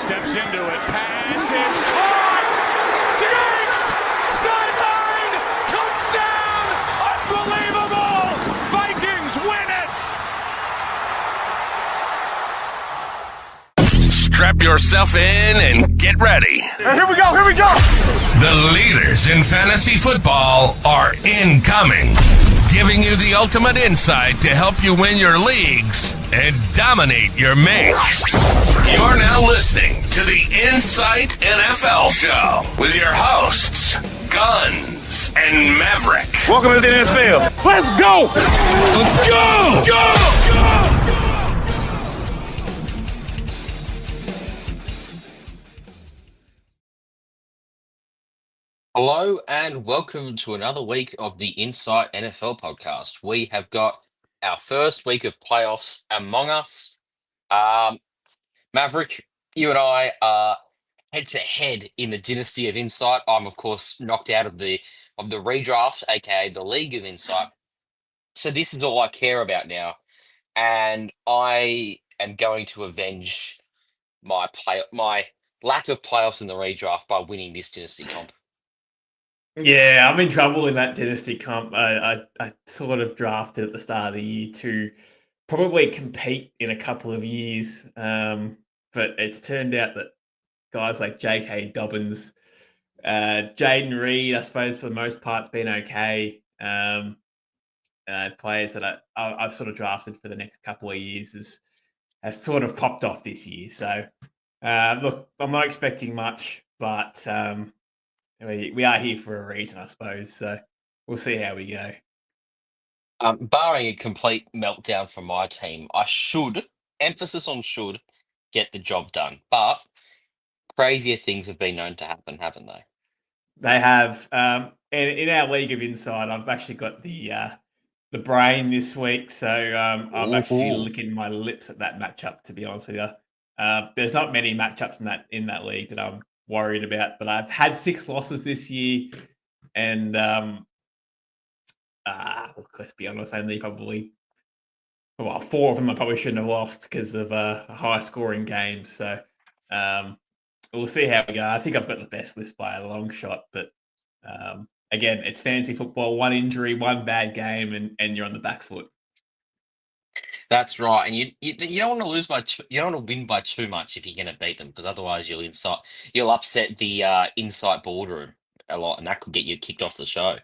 steps into it. Pass is caught. Diggs! Sideline! Touchdown! Unbelievable! Vikings win it! Strap yourself in and get ready. And here we go. The leaders in fantasy football are incoming, giving you the ultimate insight to help you win your leagues and dominate your mates. You're now listening to the Insight NFL Show with your hosts, Guns and Maverick. Welcome to the NFL. Let's go! Let's go! Go! Hello and welcome to another week of the Insight NFL podcast. We have got our first week of playoffs among us. Maverick, you and I are head to head in the Dynasty of Insight. I'm of course knocked out of the redraft, aka the League of Insight. So this is all I care about now, and I am going to avenge my lack of playoffs in the redraft by winning this Dynasty comp. Yeah, I'm in trouble in that dynasty comp. I sort of drafted at the start of the year to probably compete in a couple of years, but it's turned out that guys like J.K. Dobbins, Jaden Reed, I suppose for the most part, has been okay. Players that I've sort of drafted for the next couple of years has sort of popped off this year. So, look, I'm not expecting much, but we are here for a reason, I suppose. So we'll see how we go. Barring a complete meltdown from my team, I should, emphasis on should, get the job done. But crazier things have been known to happen, haven't they? They have. And in our League of Insight, I've actually got the brain this week. So I'm actually licking my lips at that matchup, to be honest with you. There's not many matchups in that league that I'm worried about, but I've had 6 losses this year, and look, let's be honest, only probably 4 of them I probably shouldn't have lost because of a high scoring game. So we'll see how we go. I think I've got the best list by a long shot, but again, it's fantasy football. 1 injury, 1 bad game, and you're on the back foot. That's right, and you don't want to lose you don't want to win by too much if you're going to beat them, because otherwise you'll upset the Insight boardroom a lot, and that could get you kicked off the show.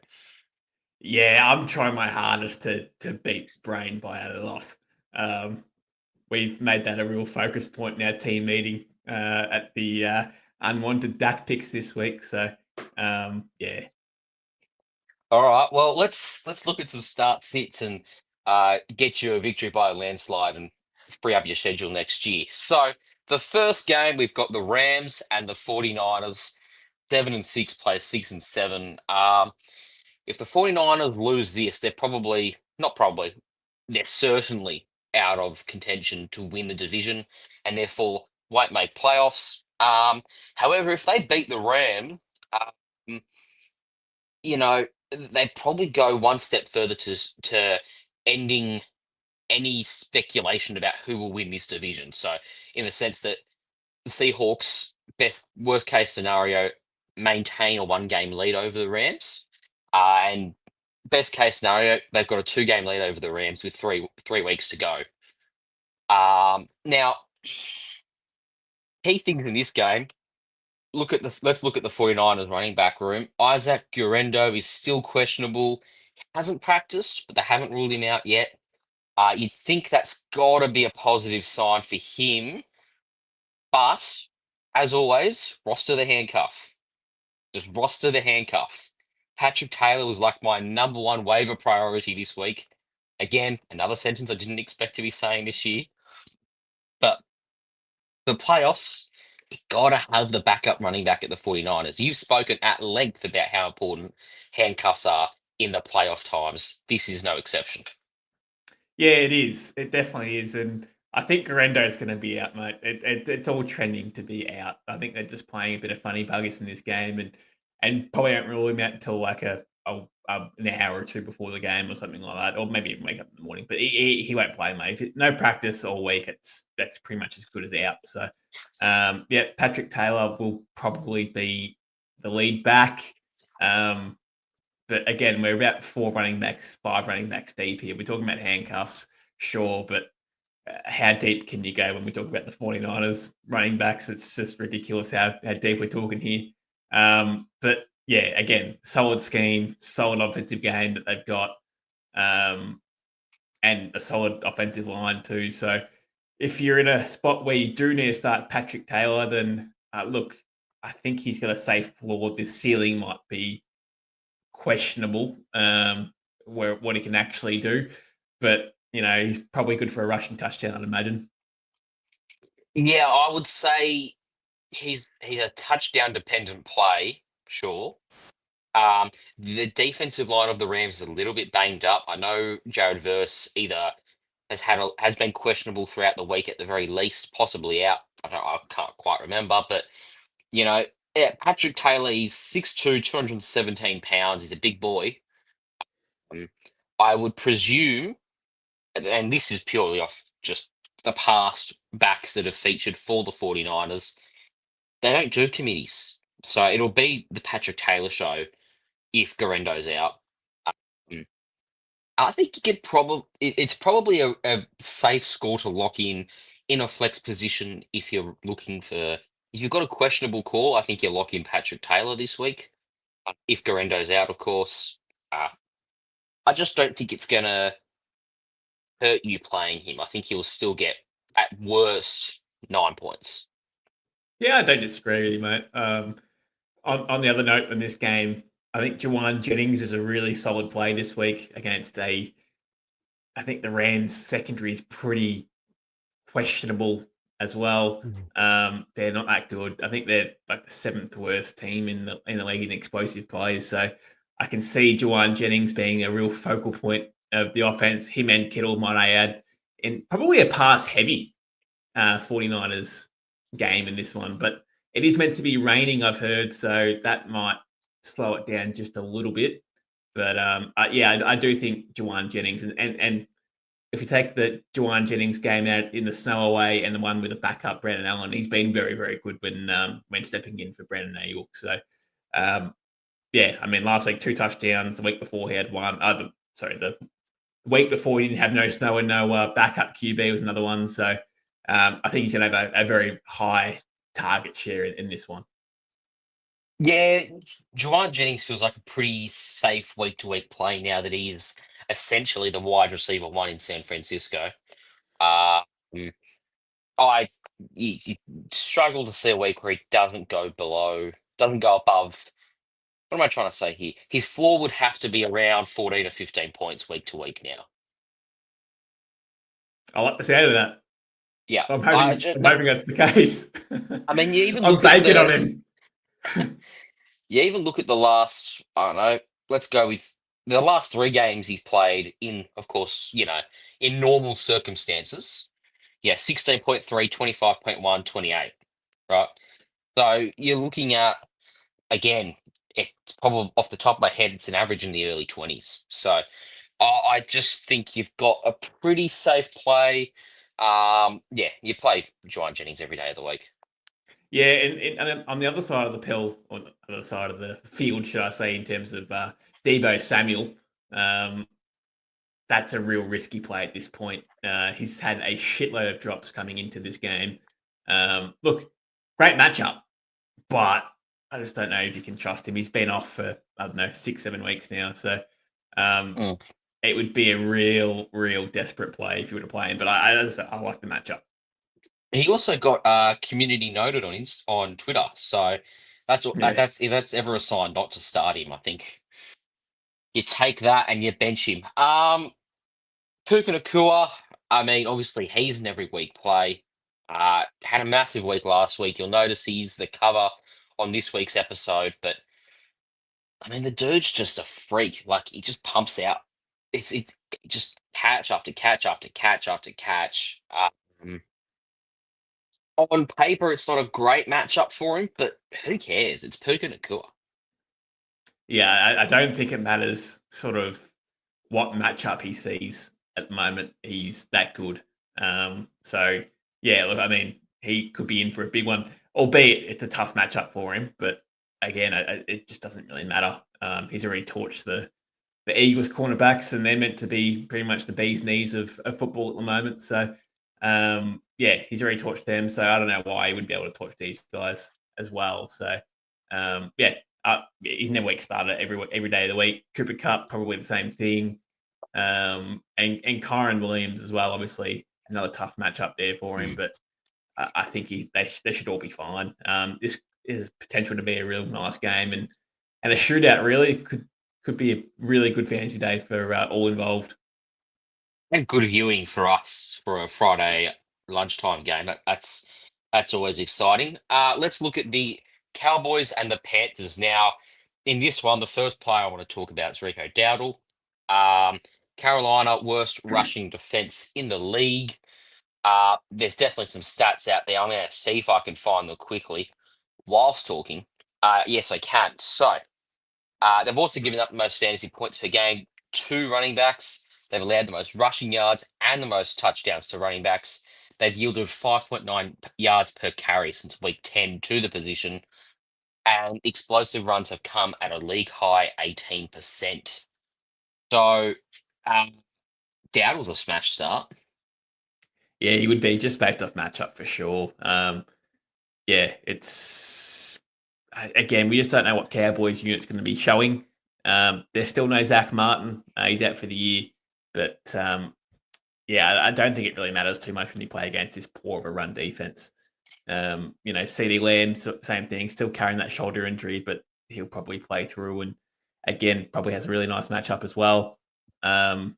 Yeah, I'm trying my hardest to beat Brain by a lot. We've made that a real focus point in our team meeting at the unwanted DAC picks this week. So yeah. All right, well let's look at some start sits and get you a victory by a landslide and free up your schedule next year. So the first game, we've got the Rams and the 49ers. 7-6 plays 6-7. If the 49ers lose this, they're they're certainly out of contention to win the division and therefore won't make playoffs. However, if they beat the Rams, they'd probably go one step further to ending any speculation about who will win this division. So in the sense that the Seahawks, worst case scenario, maintain a 1-game lead over the Rams. And best case scenario, they've got a 2-game lead over the Rams with three weeks to go. Now, key things in this game, let's look at the 49ers running back room. Isaac Guerendo is still questionable. He hasn't practiced, but they haven't ruled him out yet. You'd think that's got to be a positive sign for him. But, as always, roster the handcuff. Just roster the handcuff. Patrick Taylor was like my number 1 waiver priority this week. Again, another sentence I didn't expect to be saying this year. But the playoffs, you got to have the backup running back at the 49ers. You've spoken at length about how important handcuffs are in the playoff times. This is no exception. Yeah, it is. It definitely is. And I think Guerendo is going to be out, mate. It's all trending to be out. I think they're just playing a bit of funny buggers in this game and probably don't rule him out until like a an hour or two before the game or something like that, or maybe even wake up in the morning. But he won't play, mate. If no practice all week, that's pretty much as good as out. So, yeah, Patrick Taylor will probably be the lead back. But again, we're about 5 running backs deep here. We're talking about handcuffs, sure, but how deep can you go when we talk about the 49ers running backs? It's just ridiculous how deep we're talking here. But yeah, again, solid scheme, solid offensive game that they've got, and a solid offensive line too. So if you're in a spot where you do need to start Patrick Taylor, then look, I think he's got a safe floor. The ceiling might be questionable, where what he can actually do, but he's probably good for a rushing touchdown, I'd imagine. Yeah, I would say he's a touchdown dependent play, sure. The defensive line of the Rams is a little bit banged up. I know Jared Verse either has been questionable throughout the week at the very least, possibly out. I can't quite remember, but you know, yeah, Patrick Taylor, he's 6'2", 217 pounds. He's a big boy. Um, I would presume, and this is purely off just the past backs that have featured for the 49ers, they don't do committees. So it'll be the Patrick Taylor show if Garendo's out. Um, I think you could it's probably a safe score to lock in a flex position if you're looking for if you've got a questionable call. I think you lock in Patrick Taylor this week. If Garendo's out, of course. Uh, I just don't think it's gonna hurt you playing him. I think he'll still get at worst 9 points. Yeah, I don't disagree with you, mate. On the other note, in this game, I think Jawan Jennings is a really solid play this week against I think the Rams secondary is pretty questionable as well. They're not that good. I think they're like the seventh worst team in the league in explosive plays. So I can see Jawan Jennings being a real focal point of the offense. Him and Kittle, might I add, in probably a pass heavy 49ers game in this one. But it is meant to be raining, I've heard, so that might slow it down just a little bit. But yeah, I do think Jawan Jennings and if you take the Jawan Jennings game out in the snow away and the one with the backup Brandon Allen, he's been very, very good when stepping in for Brandon Ayuk. So, yeah, I mean, last week 2 touchdowns. The week before he had one. The week before he didn't have no snow and no backup QB was another one. So, I think he's going to have a very high target share in this one. Yeah, Juwan Jennings feels like a pretty safe week to week play now that he is essentially the wide receiver one in San Francisco. Uh, mm, I you struggle to see a week where he doesn't go above. What am I trying to say here? His floor would have to be around 14 or 15 points week to week now. I like the sound of that. Yeah, I'm hoping that's the case. I mean, you even I'm look at banking on him. you even look at the last. I don't know. Let's go with the last 3 games he's played in. Of course, in normal circumstances. Yeah, 16.3, 25.1, 28. Right. So you're looking at again. It's probably off the top of my head. It's an average in the early 20s. So I just think you've got a pretty safe play. Yeah, you play John Jennings every day of the week. Yeah, and then on the other side of the pill, or the other side of the field, should I say, in terms of Debo Samuel, um, that's a real risky play at this point. He's had a shitload of drops coming into this game. Look, great matchup, but I just don't know if you can trust him. He's been off for, I don't know, 6-7 weeks now. So it would be a real desperate play if you were to play him. But I like the matchup. He also got community noted on Twitter, so Yeah. that's if that's ever a sign not to start him. I think you take that and you bench him. Puka Nakua, I mean, obviously he's an every week play. Had a massive week last week. You'll notice he's the cover on this week's episode, but I mean the dude's just a freak. Like he just pumps out. It's just catch after catch after catch after catch. On paper, it's not a great matchup for him, but who cares? It's Puka Nakua. Yeah, I don't think it matters sort of what matchup he sees at the moment. He's that good. So yeah, look, I mean, he could be in for a big one, albeit it's a tough matchup for him. But again, it just doesn't really matter. He's already torched the Eagles cornerbacks, and they're meant to be pretty much the bee's knees of football at the moment. So yeah, he's already torched them. So I don't know why he wouldn't be able to torch these guys as well. So yeah, he's never week starter every day of the week. Cooper Cup probably the same thing, and Kyron Williams as well. Obviously another tough matchup there for him, but I think they should all be fine. This is potential to be a real nice game, and a shootout really could be a really good fantasy day for all involved. And good viewing for us for a Friday lunchtime game. That's always exciting. Let's look at the Cowboys and the Panthers now. In this one, the first player I want to talk about is Rico Dowdle. Um, Carolina, worst rushing defense in the league. There's definitely some stats out there. I'm going to see if I can find them quickly whilst talking. Yes, I can. So they've also given up the most fantasy points per game to running backs. They've allowed the most rushing yards and the most touchdowns to running backs. They've yielded 5.9 yards per carry since week 10 to the position, and explosive runs have come at a league high 18%. So, um, Dowdle's a smash start. Yeah, he would be just based off matchup for sure. Yeah, it's again, we just don't know what Cowboys unit's going to be showing. There's still no Zach Martin. He's out for the year, but yeah, I don't think it really matters too much when you play against this poor of a run defense. CD Lamb, same thing, still carrying that shoulder injury, but he'll probably play through, and again, probably has a really nice matchup as well. And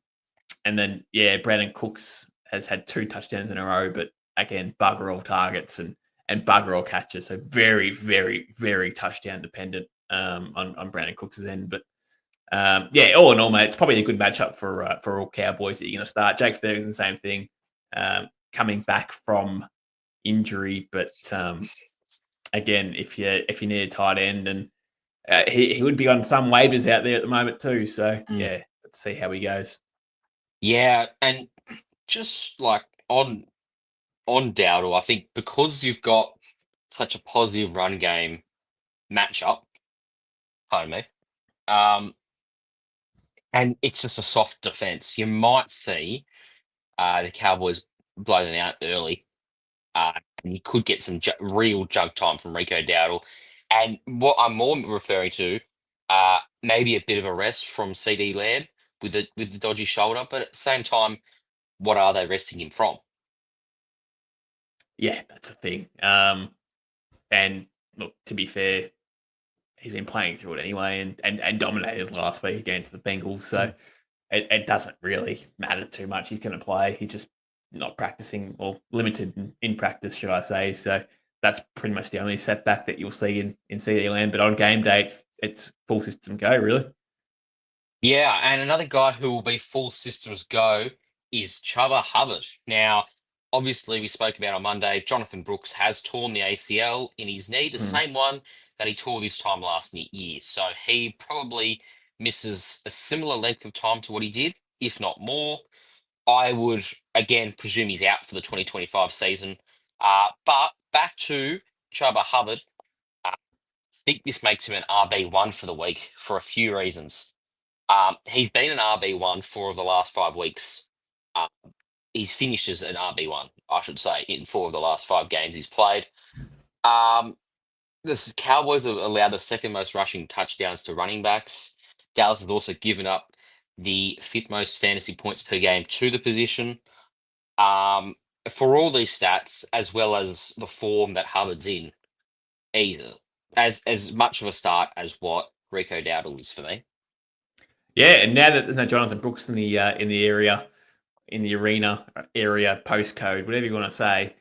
then, yeah, Brandon Cooks has had 2 touchdowns in a row, but again, bugger all targets and bugger all catches. So very, very, very touchdown dependent on Brandon Cooks' end. But yeah, all in all, mate, it's probably a good matchup for all Cowboys that you're going to start. Jake Ferguson, same thing, coming back from injury, but again, if you need a tight end, and he would be on some waivers out there at the moment too. So yeah, let's see how he goes. Yeah, and just like on Dowdle, I think because you've got such a positive run game matchup, pardon me, and it's just a soft defense, you might see the Cowboys blow them out early, and you could get some real jug time from Rico Dowdle. And what I'm more referring to, maybe a bit of a rest from CD Lamb with the dodgy shoulder, but at the same time, what are they resting him from? Yeah, that's the thing. And look, to be fair, he's been playing through it anyway, and dominated last week against the Bengals. So it doesn't really matter too much. He's going to play. He's just not practicing, or limited in practice, should I say. So that's pretty much the only setback that you'll see in CD Land. But on game dates, it's full system go, really. Yeah, and another guy who will be full systems go is Chuba Hubbard. Now, obviously, we spoke about on Monday, Jonathan Brooks has torn the ACL in his knee, the same one that he tore this time last year. So he probably misses a similar length of time to what he did, if not more. I would, again, presume he's out for the 2025 season. But back to Chuba Hubbard, I think this makes him an RB1 for the week for a few reasons. He's been an RB1 4 of the last 5 weeks. Uh, he's finished as an RB1, I should say, in 4 of the last 5 games he's played. The Cowboys have allowed the second most rushing touchdowns to running backs. Dallas has also given up the 5th most fantasy points per game to the position. For all these stats, as well as the form that Hubbard's in, either as much of a start as what Rico Dowdle is for me. Yeah, and now that there's no Jonathan Brooks in the area, in the arena area, postcode, whatever you want to say,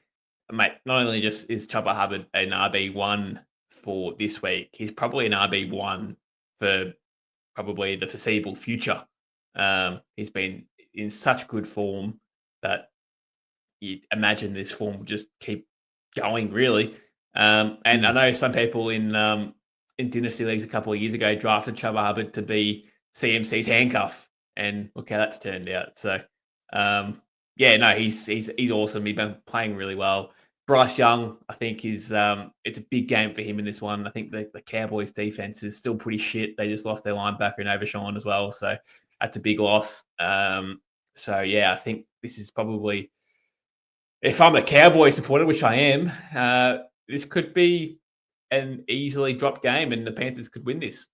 mate, not only just is Chuba Hubbard an RB1 for this week, he's probably an RB1 for probably the foreseeable future. He's been in such good form that you imagine this form will just keep going, really. And I know some people in in Dynasty Leagues a couple of years ago drafted Chuba Hubbard to be CMC's handcuff, and look how that's turned out. So, yeah, no, he's awesome. He's been playing really well. Bryce Young, I think, is it's a big game for him in this one. I think the Cowboys' defense is still pretty shit. They just lost their linebacker in Overshawn as well, so that's a big loss. So yeah, I think this is probably, if I'm a Cowboy supporter, which I am, this could be an easily dropped game, and the Panthers could win this.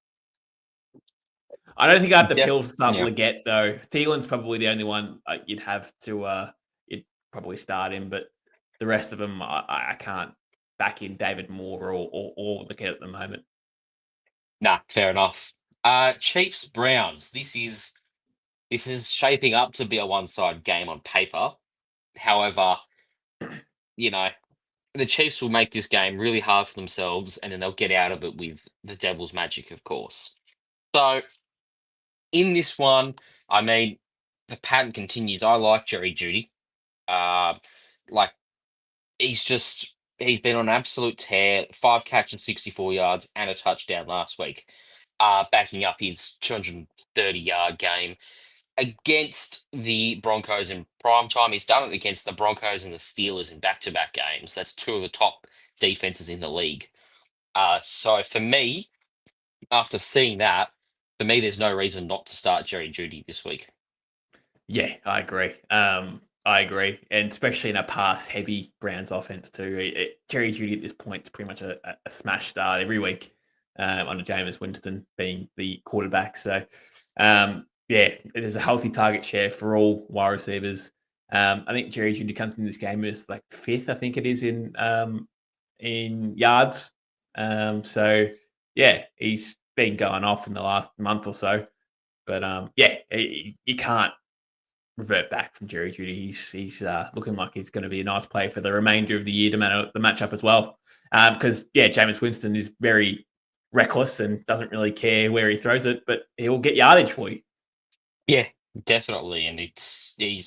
I don't think I have to pill start Yeah. Leggett though. Thielen's probably the only one you'd have to. You'd probably start him, but the rest of them, I can't back in David Moore or Leggett at the moment. Nah, fair enough. Chiefs Browns. This is shaping up to be a one-side game on paper. However, you know, the Chiefs will make this game really hard for themselves, and then they'll get out of it with the Devil's magic, of course. So in this one, I mean, the pattern continues. I like Jerry Judy. Like he's been on an absolute tear. 5 catches, 64 yards, and a touchdown last week. Backing up his 230-yard game against the Broncos in prime time. He's done it against the Broncos and the Steelers in back-to-back games. That's 2 of the top defenses in the league. So for me, after seeing that, for me, there's no reason not to start Jerry Judy this week. Yeah, I agree. I agree, and especially in a pass-heavy Browns offense too. Jerry Judy at this point is pretty much a smash start every week under Jameis Winston being the quarterback. So, yeah, there's a healthy target share for all wide receivers. I think Jerry Judy comes in this game as like 5th, I think it is in yards. So yeah, he's been going off in the last month or so. But yeah, you can't revert back from Jerry Judy. He's looking like he's going to be a nice play for the remainder of the year to matter the matchup as well. Because yeah, Jameis Winston is very reckless and doesn't really care where he throws it, but he'll get yardage for you. Yeah, definitely, and it's the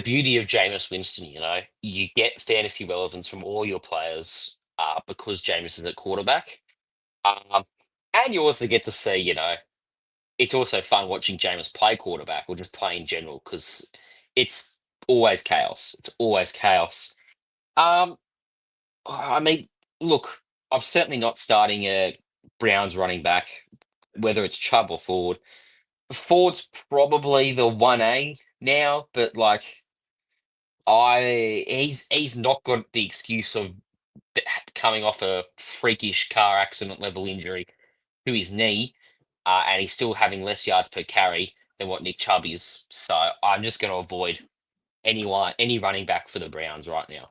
beauty of Jameis Winston. You get fantasy relevance from all your players because Jameis is at quarterback, and you also get to see. It's also fun watching Jameis play quarterback or just play in general because it's always chaos. It's always chaos. Um, I mean, look, I'm certainly not starting a Browns running back, whether it's Chubb or Ford. Ford's probably the 1A now, but like he's not got the excuse of coming off a freakish car accident level injury to his knee, and he's still having less yards per carry than what Nick Chubb is. So I'm just going to avoid any running back for the Browns right now.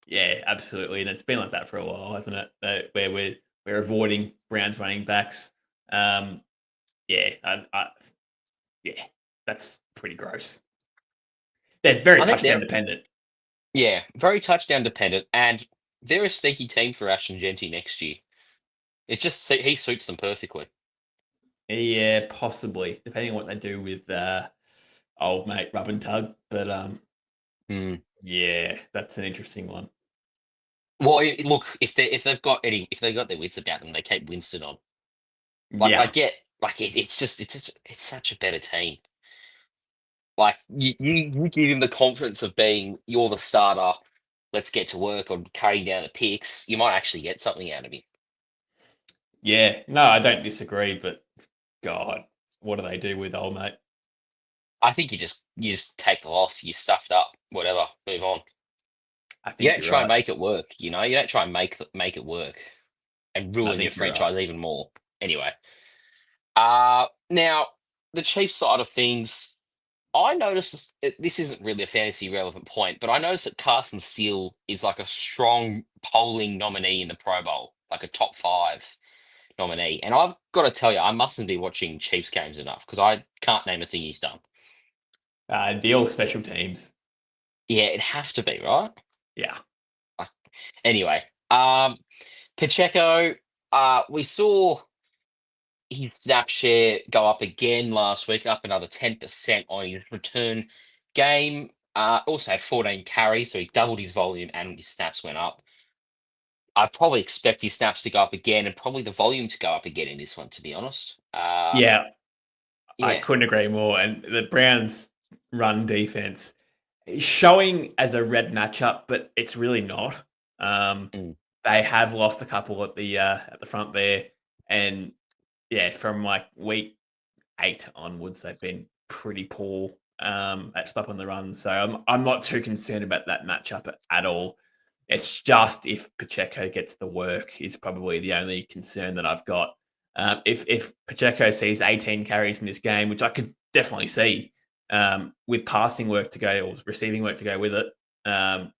Yeah, absolutely, and it's been like that for a while, hasn't it? Where we're avoiding Browns running backs. Yeah, yeah, that's pretty gross. They're very touchdown dependent. Yeah, very touchdown dependent, and they're a sneaky team for Ashton Genty next year. It's just he suits them perfectly. Yeah, possibly, depending on what they do with old mate Rub and Tug. But yeah, that's an interesting one. Well, look, if they've got their wits about them, they keep Winston on. Like Yeah, I get, like it's such a better team. Like you give him the confidence of being you're the starter. Let's get to work on carrying down the picks. You might actually get something out of him. yeah. No, I don't disagree, but God, what do they do with old mate? I think you just take the loss. You stuffed up. Whatever. Move on. I You think don't you're try and right. make it work. You don't try and make it work and I ruin your think you're right. franchise even more. Anyway, now the Chiefs side of things, I noticed this isn't really a fantasy relevant point, but I noticed that Carson Steele is like a strong polling nominee in the Pro Bowl, like a top 5 nominee. And I've got to tell you, I mustn't be watching Chiefs games enough because I can't name a thing he's done. The all special teams. Yeah, it'd have to be, right? Yeah. Anyway, Pacheco, we saw his snap share go up again last week, up another 10% on his return game. Also had 14 carries, so he doubled his volume and his snaps went up. I'd probably expect his snaps to go up again and probably the volume to go up again in this one, to be honest. Yeah, I Yeah. couldn't agree more. And the Browns' run defense is showing as a red matchup, but it's really not. Um, Mm. they have lost a couple at the front there, and yeah, from like week 8 onwards, they've been pretty poor at stopping the run. So I'm not too concerned about that matchup at all. It's just if Pacheco gets the work is probably the only concern that I've got. If Pacheco sees 18 carries in this game, which I could definitely see, with passing work to go or receiving work to go with it, um,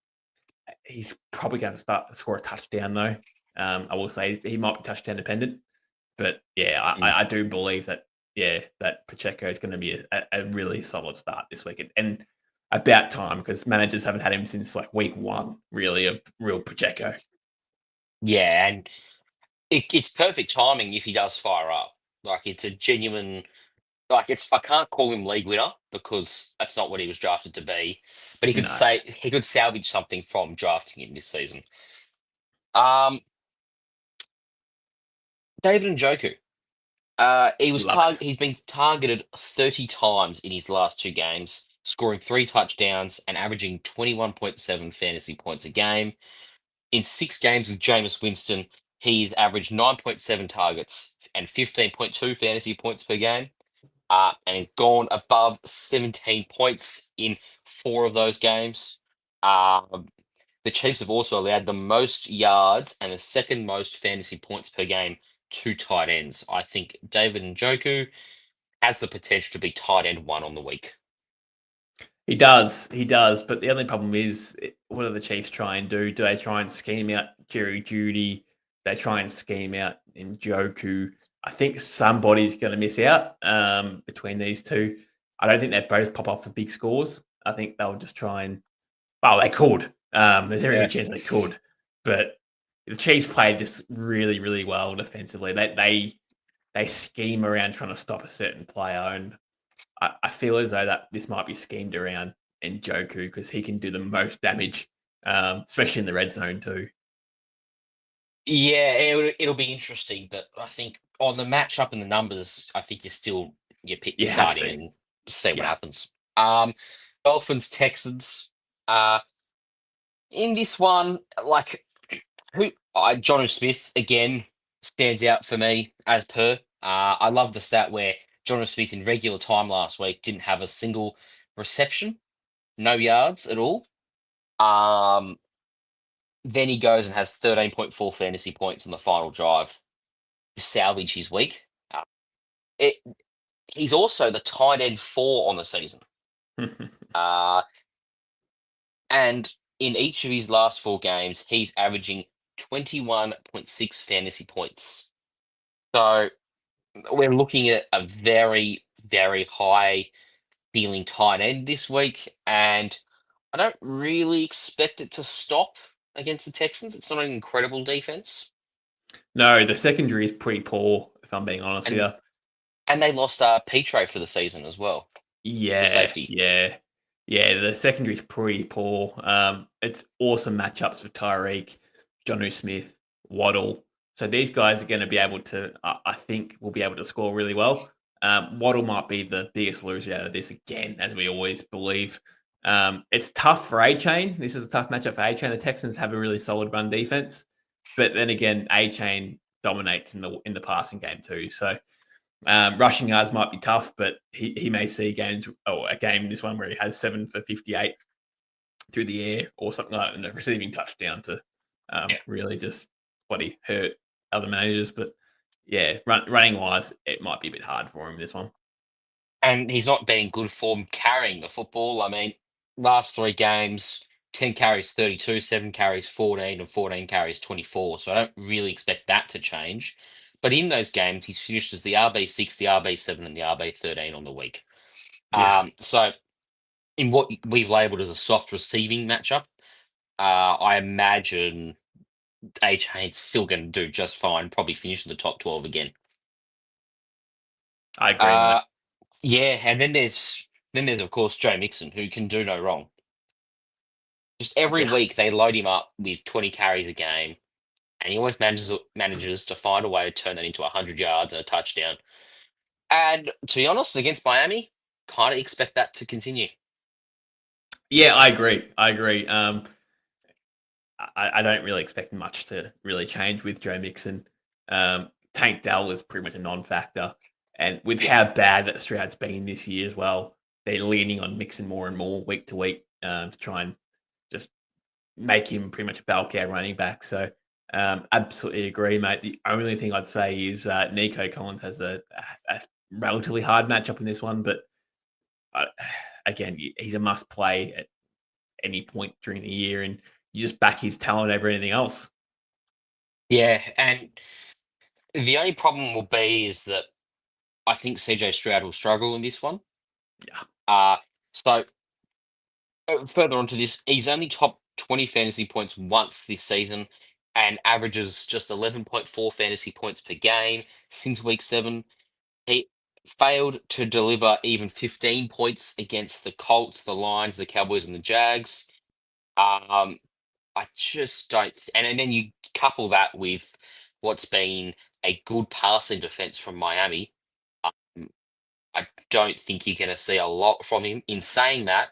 he's probably going to start to score a touchdown though. I will say he might be touchdown dependent, but yeah, Mm. I do believe that that Pacheco is going to be a really solid start this week, and about time because managers haven't had him since like week 1, really, of real Pacheco. Yeah, and it's perfect timing if he does fire up. Like it's a genuine like it's I can't call him league winner because that's not what he was drafted to be, but No, he could salvage something from drafting him this season. Um, David Njoku. love it. He's been targeted 30 times in his last 2 games, scoring 3 touchdowns and averaging 21.7 fantasy points a game. In 6 games with Jameis Winston, he's averaged 9.7 targets and 15.2 fantasy points per game. And he's gone above 17 points in 4 of those games. Um, the Chiefs have also allowed the most yards and the second most fantasy points per game to tight ends. I think David Njoku has the potential to be tight end 1 on the week. He does. But the only problem is, what do the Chiefs try and do? Do they try and scheme out Jerry Judy? They try and scheme out Njoku. I think somebody's going to miss out between these two. I don't think they both pop off for big scores. I think they'll just try and. Well, they could. There's every Yeah. chance they could, but the Chiefs played this really, really well defensively. They scheme around trying to stop a certain player, and I feel as though that this might be schemed around Njoku because he can do the most damage, especially in the red zone too. Yeah, it'll be interesting, but I think on the matchup and the numbers, I think You you're have starting to. and see what Yeah. happens. Dolphins Texans. In this one, like Jono Smith again stands out for me as per. I love the stat where Jono Smith in regular time last week didn't have a single reception, no yards at all. Um, then he goes and has 13.4 fantasy points on the final drive to salvage his week. It, he's also the tight end 4 on the season. Uh, and in each of his last 4 games, he's averaging 21.6 fantasy points. So we're looking at a very, very high feeling tight end this week. And I don't really expect it to stop against the Texans. It's not an incredible defense. No, the secondary is pretty poor, if I'm being honest with And you. and they lost Petro for the season as well, the Yeah, safety. yeah, yeah. The secondary is pretty poor. It's awesome matchups for Tyreek, Jonnu Smith, Waddle. So these guys are going to be able to, I think, will be able to score really well. Waddle might be the biggest loser out of this again, as we always believe. It's tough for A Chain. This is a tough matchup for A Chain. The Texans have a really solid run defense, but then again, A Chain dominates in the passing game too. So rushing yards might be tough, but he may see games or a game this one where he has 7 for 58 through the air or something like that, and a receiving touchdown to really just bloody hurt other managers. But yeah, running wise, it might be a bit hard for him this one. And he's not been in good form carrying the football. I mean, last 3 games, 10 carries 32, 7 carries 14, and 14 carries 24. So I don't really expect that to change. But in those games, he's finished as the RB6, the RB7, and the RB13 on the week. Yeah, So in what we've labeled as a soft receiving matchup, I imagine A Chain's still going to do just fine, probably finish in the top 12 again. I agree, mate. Uh, yeah, and then there's of course Joe Mixon, who can do no wrong. Just every Yeah, week they load him up with 20 carries a game. and he always manages to find a way to turn that into 100 yards and a touchdown. And to be honest, against Miami, kind of expect that to continue. Yeah, I agree. I agree. I don't really expect much to really change with Joe Mixon. Tank Dell is pretty much a non-factor, and with Yeah. how bad that Stroud's been this year as well, they're leaning on Mixon more and more week to week to try and just make him pretty much a bell cow running back. So absolutely agree, mate. The only thing I'd say is Nico Collins has a relatively hard matchup in this one, but uh, again, he's a must play at any point during the year, and you just back his talent over anything else. Yeah, and the only problem will be is that I think CJ Stroud will struggle in this one. Yeah. So further on to this, he's only top 20 fantasy points once this season and averages just 11.4 fantasy points per game since week 7. He failed to deliver even 15 points against the Colts, the Lions, the Cowboys, and the Jags. Um, I just don't. And then you couple that with what's been a good passing defense from Miami. Um, I don't think you're going to see a lot from him. In saying that,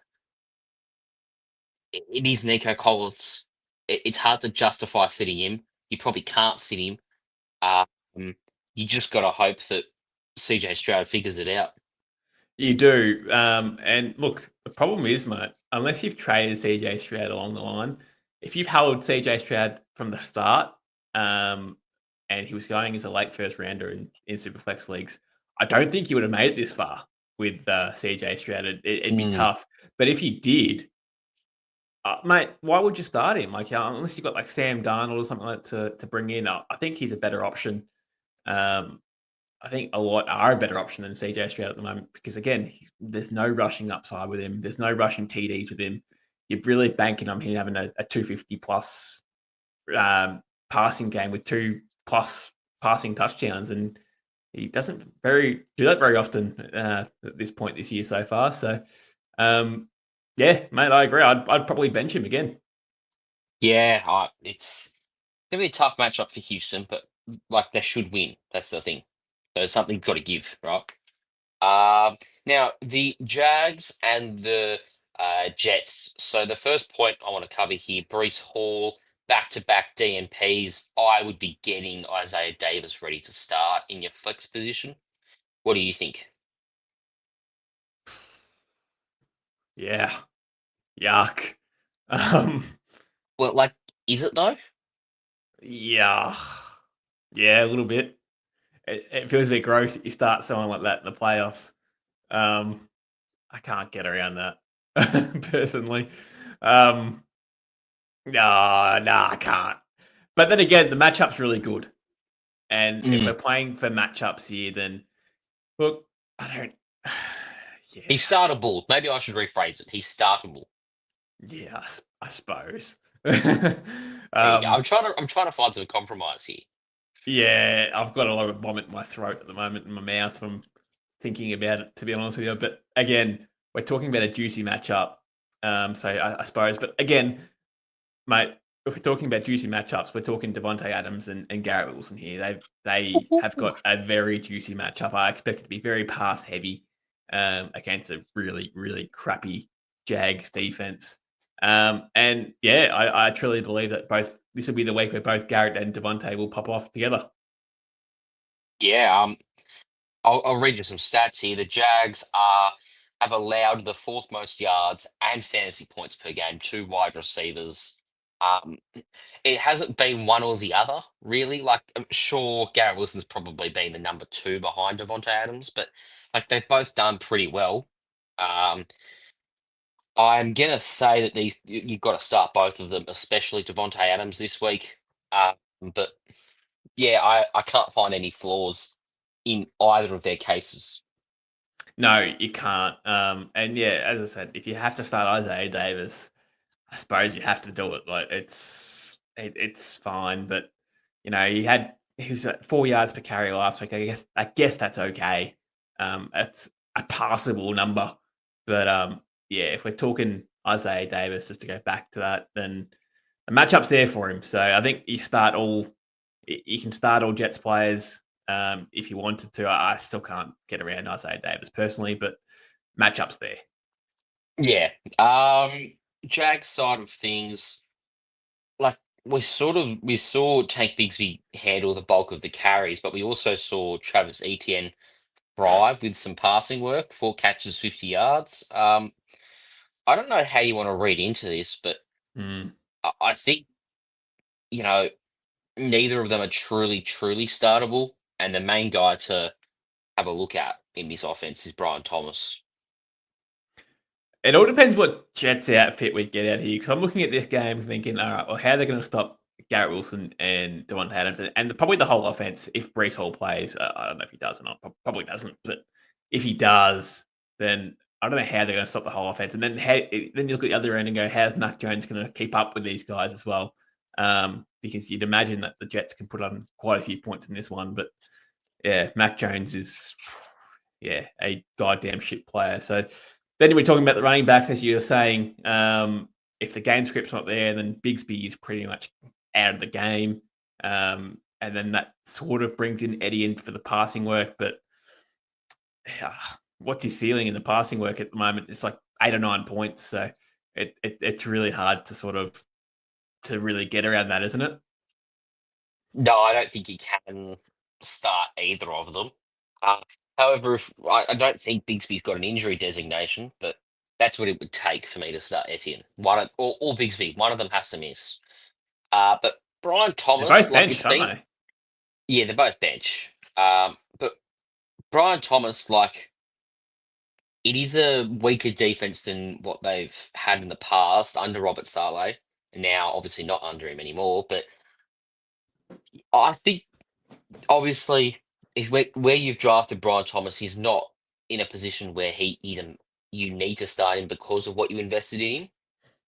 it is Nico Collins. It's hard to justify sitting him. You probably can't sit him. Um, you just got to hope that CJ Stroud figures it out. You do. And look, the problem is, mate, unless you've traded CJ Stroud along the line, if you've held CJ Stroud from the start, and he was going as a late first rounder in Superflex leagues, I don't think you would have made it this far with CJ Stroud. It'd be Mm. tough. But if you did, mate, why would you start him? Like, unless you've got like Sam Darnold or something like that to bring in, I think he's a better option. Um, I think a lot are a better option than CJ Stroud at the moment because, again, there's no rushing upside with him. There's no rushing TDs with him. You're really banking on him having a 250 plus passing game with 2+ passing touchdowns, and he doesn't do that very often at this point this year so far. So, yeah, mate, I agree. I'd probably bench him again. Yeah, it's gonna be a tough matchup for Houston, but like they should win. That's the thing. So something's got to give, right? Now the Jags and the Jets. So the first point I want to cover here: Brees Hall, back-to-back DNPs. I would be getting Isaiah Davis ready to start in your flex position. What do you think? Yeah, yuck. Um, Well, like, is it though? yeah, yeah, a little bit. It feels a bit gross that you start someone like that in the playoffs. Um, I can't get around that personally. No, I can't. But then again, the matchup's really good. And if we're Mm. playing for matchups here, then look, I don't. He's Yeah, startable. Maybe I should rephrase it. He's startable. yeah, I suppose. There you go. um, I'm trying to find some compromise here. yeah, I've got a lot of vomit in my throat at the moment, in my mouth from thinking about it, to be honest with you. But again, we're talking about a juicy matchup. So I suppose, but again, mate, if we're talking about juicy matchups, we're talking Devontae Adams and Garrett Wilson here. They have got a very juicy matchup. I expect it to be very pass heavy against a really, really crappy Jags defense. And yeah, I truly believe that this will be the week where both Garrett and Devontae will pop off together. Yeah, I'll read you some stats here. The Jags have allowed the fourth most yards and fantasy points per game to wide receivers. Um, it hasn't been one or the other, really. Like, I'm sure Garrett Wilson's probably been the number two behind Devontae Adams, but like they've both done pretty well. Um, I'm gonna say that you've got to start both of them, especially Devontae Adams this week. But yeah, I can't find any flaws in either of their cases. No, you can't. And yeah, as I said, if you have to start Isaiah Davis, I suppose you have to do it. Like it's fine, but he was at 4 yards per carry last week. I guess that's okay. It's a passable number, but yeah, if we're talking Isaiah Davis, just to go back to that, then the matchup's there for him. So I think you start all you can start all Jets players if you wanted to. I still can't get around Isaiah Davis personally, but matchups there. Yeah. Jags side of things, like we saw Tank Bigsby handle the bulk of the carries, but we also saw Travis Etienne thrive with some passing work, 4 catches, 50 yards. I don't know how you want to read into this, but Mm. I think, you know, neither of them are truly startable. And the main guy to have a look at in this offense is Brian Thomas. It all depends what Jets outfit we get out here. Because I'm looking at this game thinking, all right, well, how are they going to stop Garrett Wilson and Devontae Adams and probably the whole offense if Brees Hall plays? I don't know if he does or not. Probably doesn't. But if he does, then I don't know how they're going to stop the whole offense. And then then you look at the other end and go, how's Mac Jones going to keep up with these guys as well? Because you'd imagine that the Jets can put on quite a few points in this one. But yeah, Mac Jones is a goddamn shit player. So then we're talking about the running backs, as you were saying. If the game script's not there, then Bigsby is pretty much out of the game. And then that sort of brings in Eddie in for the passing work. But what's his ceiling in the passing work at the moment? It's like 8 or 9 points. So it's really hard to really get around that, isn't it? No, I don't think you can start either of them. Uh, However, if I don't think Bigsby's got an injury designation, but that's what it would take for me to start Etienne. Or Bigsby, one of them has to miss. But Brian They're Thomas, both like it's benched, aren't been, they? yeah, they're both bench. But Brian Thomas, like it is a weaker defense than what they've had in the past under Robert Saleh. Now, obviously not under him anymore, but I think obviously, if where you've drafted Brian Thomas, he's not in a position where he even you need to start him because of what you invested in him.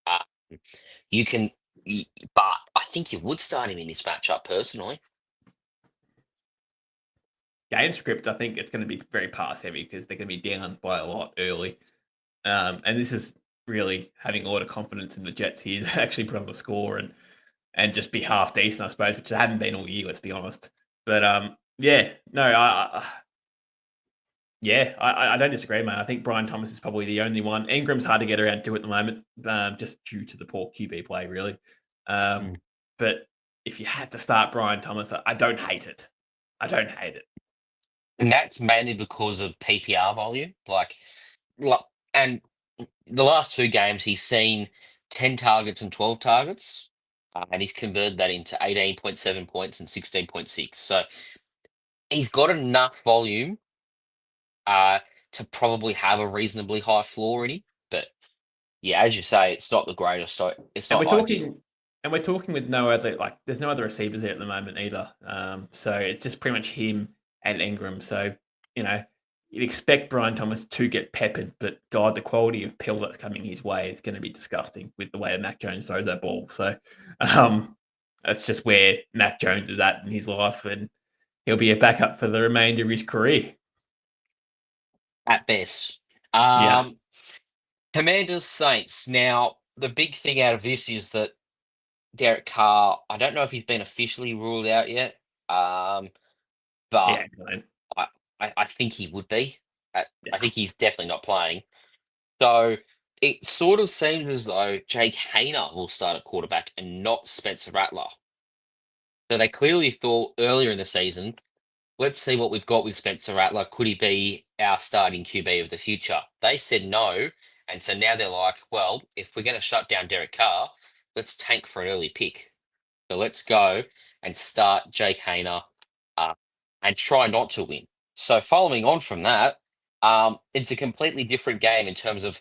Um, you can, but I think you would start him in this matchup personally. Game script, I think it's going to be very pass heavy because they're going to be down by a lot early. And this is really having a lot of confidence in the Jets here to actually put on the score and just be half decent, I suppose, which they haven't been all year, let's be honest. But I don't disagree, man. I think Brian Thomas is probably the only one. Ingram's hard to get around to at the moment, just due to the poor QB play, really. Mm. But if you had to start Brian Thomas, I don't hate it. I don't hate it. And that's mainly because of PPR volume. Like, and the last 2 games, he's seen 10 targets and 12 targets, and he's converted that into 18.7 points and 16.6. So he's got enough volume to probably have a reasonably high floor in him. But yeah, as you say, it's not the greatest, so it's And not ideal. we're talking with no other there's no other receivers there at the moment either. So it's just pretty much him and Ingram. So, you'd expect Brian Thomas to get peppered, but God, the quality of pill that's coming his way is going to be disgusting with the way that Mac Jones throws that ball. So that's just where Mac Jones is at in his life, and he'll be a backup for the remainder of his career. At best. Yeah. Commanders Saints. Now, the big thing out of this is that Derek Carr, I don't know if he's been officially ruled out yet, but Yeah, Glenn. I think he would be. I Yeah. think he's definitely not playing. So it sort of seems as though Jake Hayner will start at quarterback and not Spencer Rattler. So they clearly thought earlier in the season, let's see what we've got with Spencer Rattler. Could he be our starting QB of the future? They said no. And so now they're like, well, if we're going to shut down Derek Carr, let's tank for an early pick. So let's go and start Jake Hayner uh, and try not to win. So following on from that, it's a completely different game in terms of,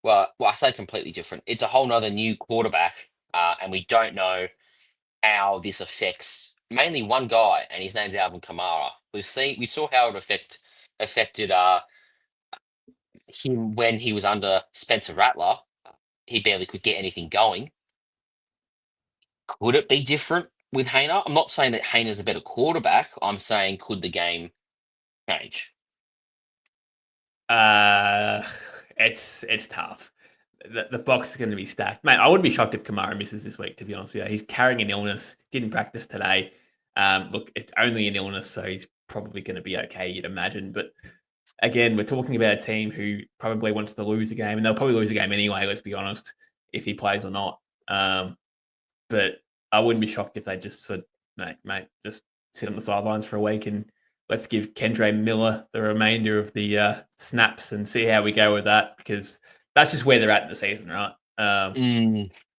I say completely different. It's a whole nother new quarterback, and we don't know how this affects mainly one guy, and his name's Alvin Kamara. We saw how it affected him when he was under Spencer Rattler. He barely could get anything going. Could it be different with Hayner? I'm not saying that Hayner's a better quarterback. I'm saying could the game change? It's tough. The box is going to be stacked, mate. I wouldn't be shocked if Kamara misses this week. To be honest with you, he's carrying an illness. Didn't practice today. Look, it's only an illness, so he's probably going to be okay, you'd imagine. But again, we're talking about a team who probably wants to lose a game, and they'll probably lose a game anyway, let's be honest, if he plays or not. But I wouldn't be shocked if they just said, mate, just sit on the sidelines for a week and let's give Kendre Miller the remainder of the snaps and see how we go with that, because that's just where they're at in the season, right?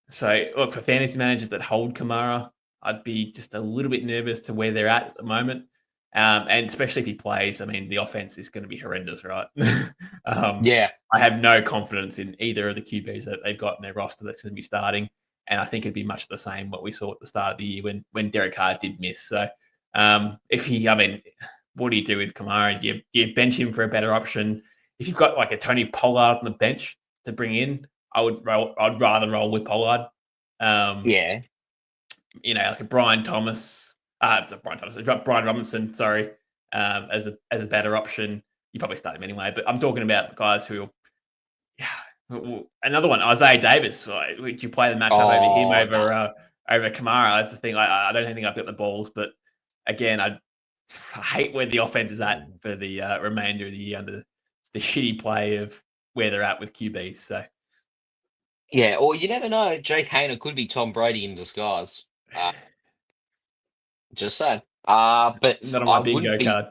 So, look, for fantasy managers that hold Kamara, I'd be just a little bit nervous to where they're at the moment. And especially if he plays, I mean, the offense is going to be horrendous, right? Yeah. I have no confidence in either of the QBs that they've got in their roster that's going to be starting. And I think it'd be much the same what we saw at the start of the year when Derek Carr did miss. So what do you do with Kamara? Do you bench him for a better option? If you've got like a Tony Pollard on the bench to bring in, I'd rather roll with Pollard. Yeah. Like a Brian Robinson, sorry, as a better option. You probably start him anyway, but I'm talking about the guys who, another one, Isaiah Davis. Would you play the matchup over him over Kamara? That's the thing. I don't think I've got the balls, but again, I hate where the offense is at for the remainder of the year under the shitty play of where they're at with QBs. So. Yeah, or you never know. Jake Hayner could be Tom Brady in disguise. Just saying. But Not on my I bingo wouldn't be. card.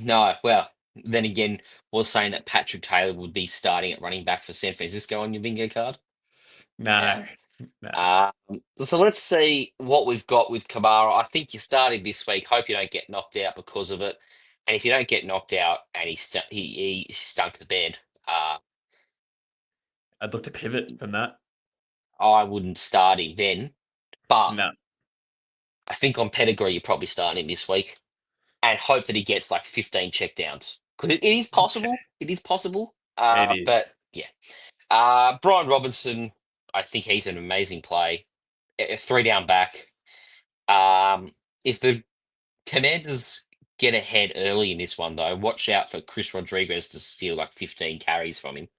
No, well, then again, we're saying that Patrick Taylor would be starting at running back for San Francisco on your bingo card. No. So let's see what we've got with Kamara. I think you started this week. Hope you don't get knocked out because of it. And if you don't get knocked out and he stunk the bed, I'd look to pivot from that. I wouldn't start him then. But No. I think on pedigree, you're probably starting him this week and hope that he gets like 15 checkdowns. It is possible. It is possible. It is. But yeah. Brian Robinson, I think he's an amazing play. A 3-down back. If the Commanders get ahead early in this one, though, watch out for Chris Rodriguez to steal like 15 carries from him.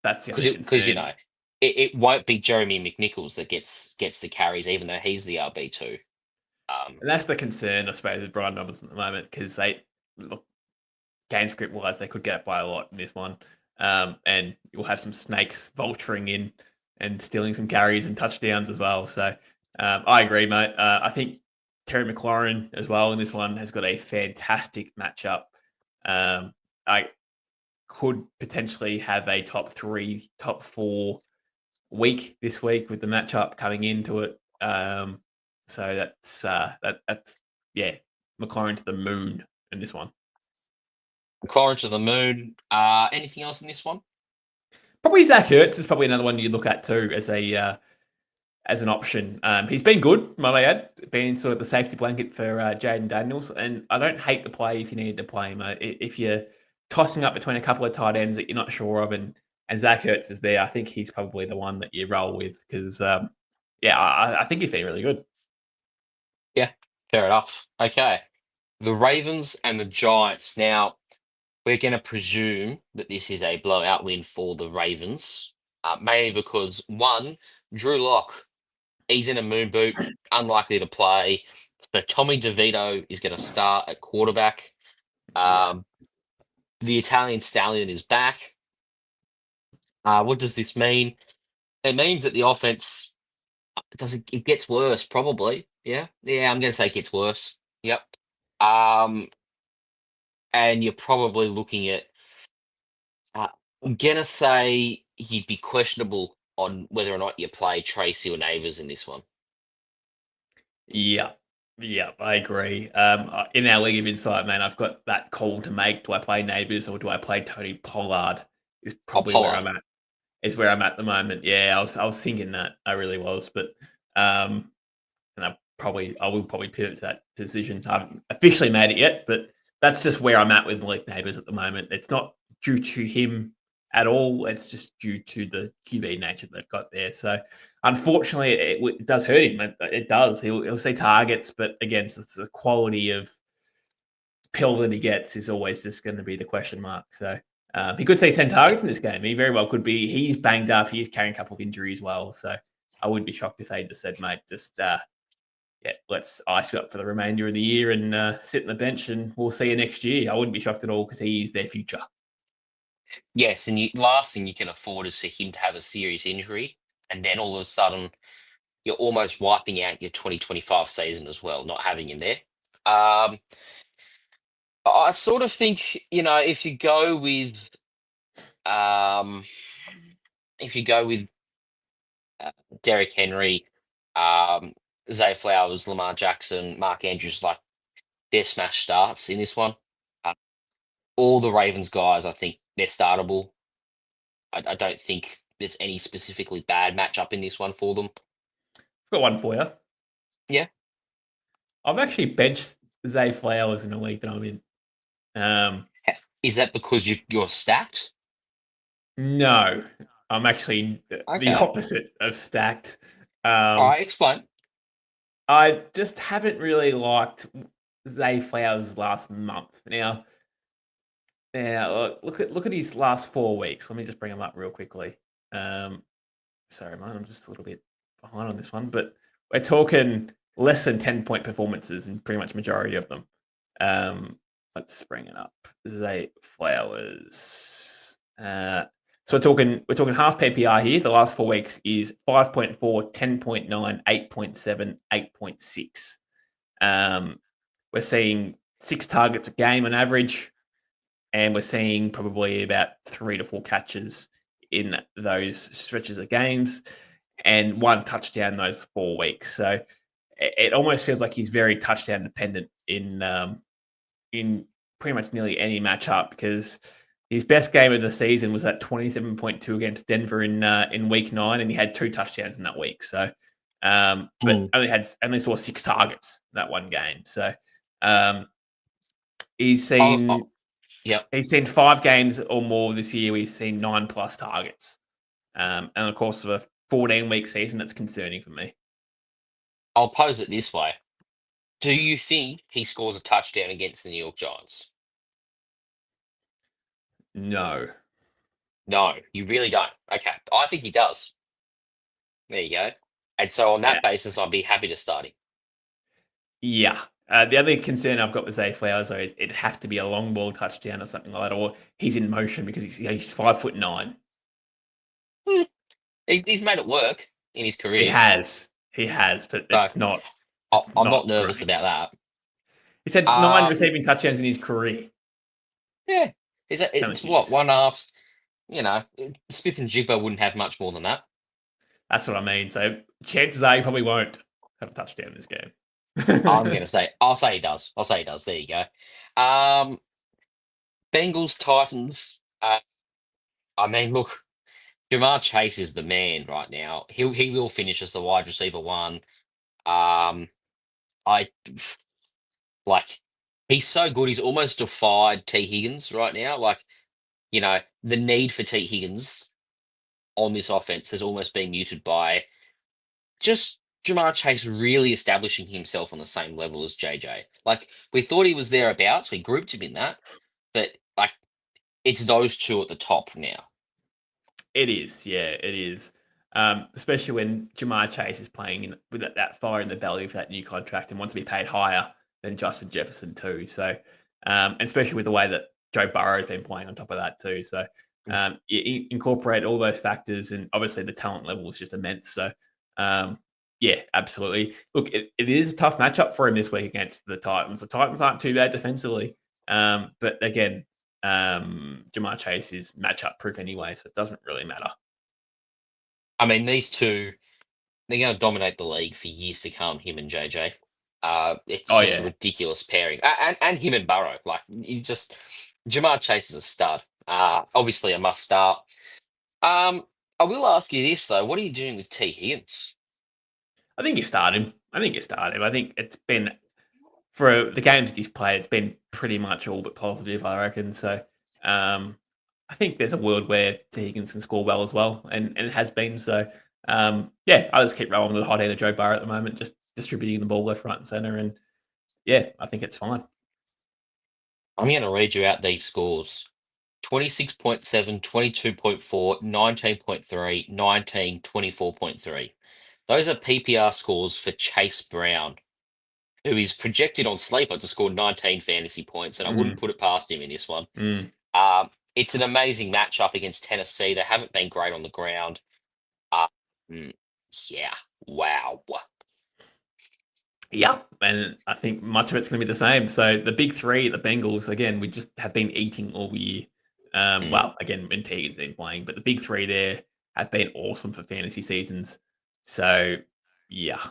That's the only concern. It won't be Jeremy McNichols that gets the carries, even though he's the RB2. And that's the concern, I suppose, with Brian Robinson at the moment, because game script wise, they could get up by a lot in this one. And you'll have some snakes vulturing in and stealing some carries and touchdowns as well. So I agree, mate. I think Terry McLaurin as well in this one has got a fantastic matchup. I could potentially have a top 3, top 4 week this week with the matchup coming into it. So that's McLaurin to the moon in this one. McLaurin to the moon. Anything else in this one? Probably Zach Ertz is probably another one you'd look at too as an option. He's been good, might I add, being sort of the safety blanket for Jaden Daniels. And I don't hate the play if you needed to play him. If you're tossing up between a couple of tight ends that you're not sure of, and Zach Ertz is there, I think he's probably the one that you roll with because, I think he's been really good. Yeah, fair enough. Okay. The Ravens and the Giants. Now, we're going to presume that this is a blowout win for the Ravens, mainly because, one, Drew Lock, he's in a moon boot, unlikely to play. So Tommy DeVito is going to start at quarterback. Yes. The Italian Stallion is back. What does this mean? It means that the offense it gets worse, probably. Yeah, I'm going to say it gets worse. Yep. And you're probably looking at. I'm going to say he'd be questionable on whether or not you play Tracy or Neighbors in this one. Yeah, I agree. In our League of Insight, man, I've got that call to make. Do I play Neighbors or do I play Tony Pollard? Is probably where I'm at. Is where I'm at the moment. Yeah, I was thinking that. I really was, but and I will probably pivot to that decision. I haven't officially made it yet, but that's just where I'm at with Malik Neighbors at the moment. It's not due to him at all. It's just due to the QB nature they've got there. So, unfortunately, it does hurt him. It does. He'll see targets, but again, it's the quality of pill that he gets is always just going to be the question mark. So, he could see 10 targets in this game. He very well could be. He's banged up. He's carrying a couple of injuries as well. So, I wouldn't be shocked if they just said, mate, just yeah, let's ice you up for the remainder of the year and sit on the bench, and we'll see you next year. I wouldn't be shocked at all because he is their future. Yes, and last thing you can afford is for him to have a serious injury, and then all of a sudden you're almost wiping out your 2025 season as well, not having him there. Um, I sort of think, if you go with um, uh, Derrick Henry, um, Zay Flowers, Lamar Jackson, Mark Andrews, like their smash starts in this one. Uh, all the Ravens guys, I think they're startable. I don't think there's any specifically bad matchup in this one for them. I've got one for you. Yeah. I've actually benched Zay Flowers in a league that I'm in. Is that because you're stacked? No, I'm actually the Okay. opposite of stacked. All Um, right, explain. I just haven't really liked Zay Flowers' last month. Now look at his last 4 weeks. Let me just bring him up real quickly. Um, Sorry, man, I'm just a little bit behind on this one, but we're talking less than 10-point performances in pretty much majority of them. Let's bring it up. Zay Flowers. So we're talking half PPR here. The last 4 weeks is 5.4, 10.9, 8.7, 8.6. We're seeing 6 targets a game on average, and we're seeing probably about 3 to 4 catches in those stretches of games, and 1 touchdown those 4 weeks. So it almost feels like he's very touchdown dependent in pretty much nearly any matchup, because his best game of the season was at 27.2 against Denver in week 9, and he had 2 touchdowns in that week. So, but only saw 6 targets in that one game. So, he's seen Yeah. he's seen 5 games or more this year where he's seen 9+ targets. And of course, of a 14-week season, that's concerning for me. I'll pose it this way. Do you think he scores a touchdown against the New York Giants? No. No, you really don't. Okay. I think he does. There you go. And so on Yeah. that basis, I'd be happy to start him. Yeah. The other concern I've got with Zay Flowers, though, is it'd have to be a long ball touchdown or something like that, or he's in motion because he's 5'9". Hmm, he's made it work in his He career. has. He has, but So it's not I'm not nervous great. about that. He's had 9 receiving touchdowns in his career. Yeah. Challenge It's what, years. 1.5? Smith and Jigba wouldn't have much more than that. That's what I mean. So chances are he probably won't have a touchdown in this game. I'll say he does. I'll say he does. There you go. Bengals, Titans. I mean, look, Jamar Chase is the man right now. He will finish as the wide receiver 1. Um, I like he's so good. He's almost defied T Higgins right now. Like, the need for T Higgins on this offense has almost been muted by just Jamar Chase really establishing himself on the same level as JJ. Like, we thought he was thereabouts. We grouped him in that, but like it's those two at the top now. It is, yeah, it is. Especially when Jamar Chase is playing with that fire in the belly for that new contract and wants to be paid higher than Justin Jefferson too. So, and especially with the way that Joe Burrow's been playing on top of that too. So, you incorporate all those factors, and obviously the talent level is just immense. So, yeah, absolutely. Look, it is a tough matchup for him this week against the Titans. The Titans aren't too bad defensively, but again, Jamar Chase is matchup proof anyway, so it doesn't really matter. I mean, these two, they're going to dominate the league for years to come. Him and JJ. It's Oh just a yeah, ridiculous pairing, and him and Burrow. Like, Jamar Chase is a stud. Obviously a must start. I will ask you this though: what are you doing with T Higgins? I think you start him. I think it's been for the games that he's played, it's been pretty much all but positive, I reckon. So, I think there's a world where T Higgins can score well as well, and it has been. So, yeah, I just keep rolling with the hot hand of Joe Burrow at the moment, just distributing the ball left, right, and center, and yeah, I think it's fine. I'm going to read you out these scores: 26.7, 22.4, 19.3, 19, 24.3. Those are PPR scores for Chase Brown who is projected on Sleeper to score 19 fantasy points, and I wouldn't put it past him in this one. It's an amazing matchup against Tennessee. They haven't been great on the ground. Mm, yeah, wow. Yeah, and I think much of it's going to be the same. So the big three, the Bengals, again, we just have been eating all year. Well, again, when Tegan's been playing, but the big three there have been awesome for fantasy seasons. So yeah,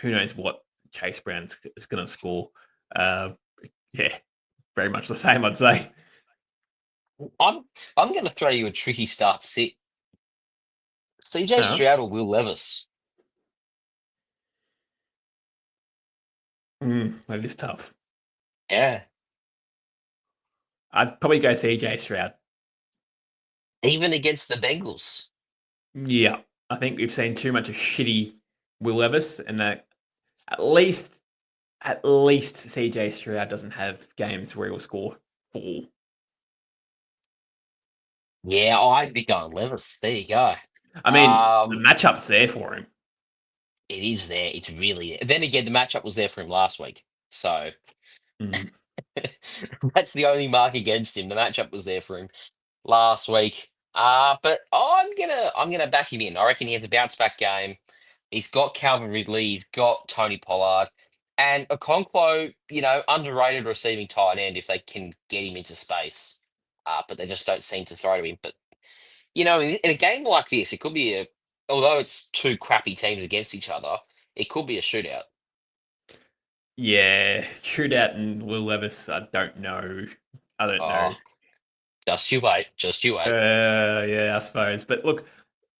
who knows what Chase Brown is going to score? Yeah, very much the same, I'd say. I'm going to throw you a tricky start sit. CJ Uh, Stroud or Will Levis? that is tough. Yeah. I'd probably go CJ Stroud. Even against the Bengals. Yeah, I think we've seen too much of shitty Will Levis, and that at least CJ Stroud doesn't have games where he'll score 4. Yeah, I'd be going Levis. There you go. I mean, the matchup's there for him. It is there. It's really there. Then again, the matchup was there for him last week. So that's the only mark against him. The matchup was there for him last week. But I'm gonna back him in. I reckon he has a bounce back game. He's got Calvin Ridley, he's got Tony Pollard, and Okonkwo, underrated receiving tight end if they can get him into space. But they just don't seem to throw to him. But in a game like this, it could be although it's two crappy teams against each other, it could be a shootout. Yeah, shootout and Will Levis, I don't know. I don't know. Just you wait. Yeah, I suppose. But look,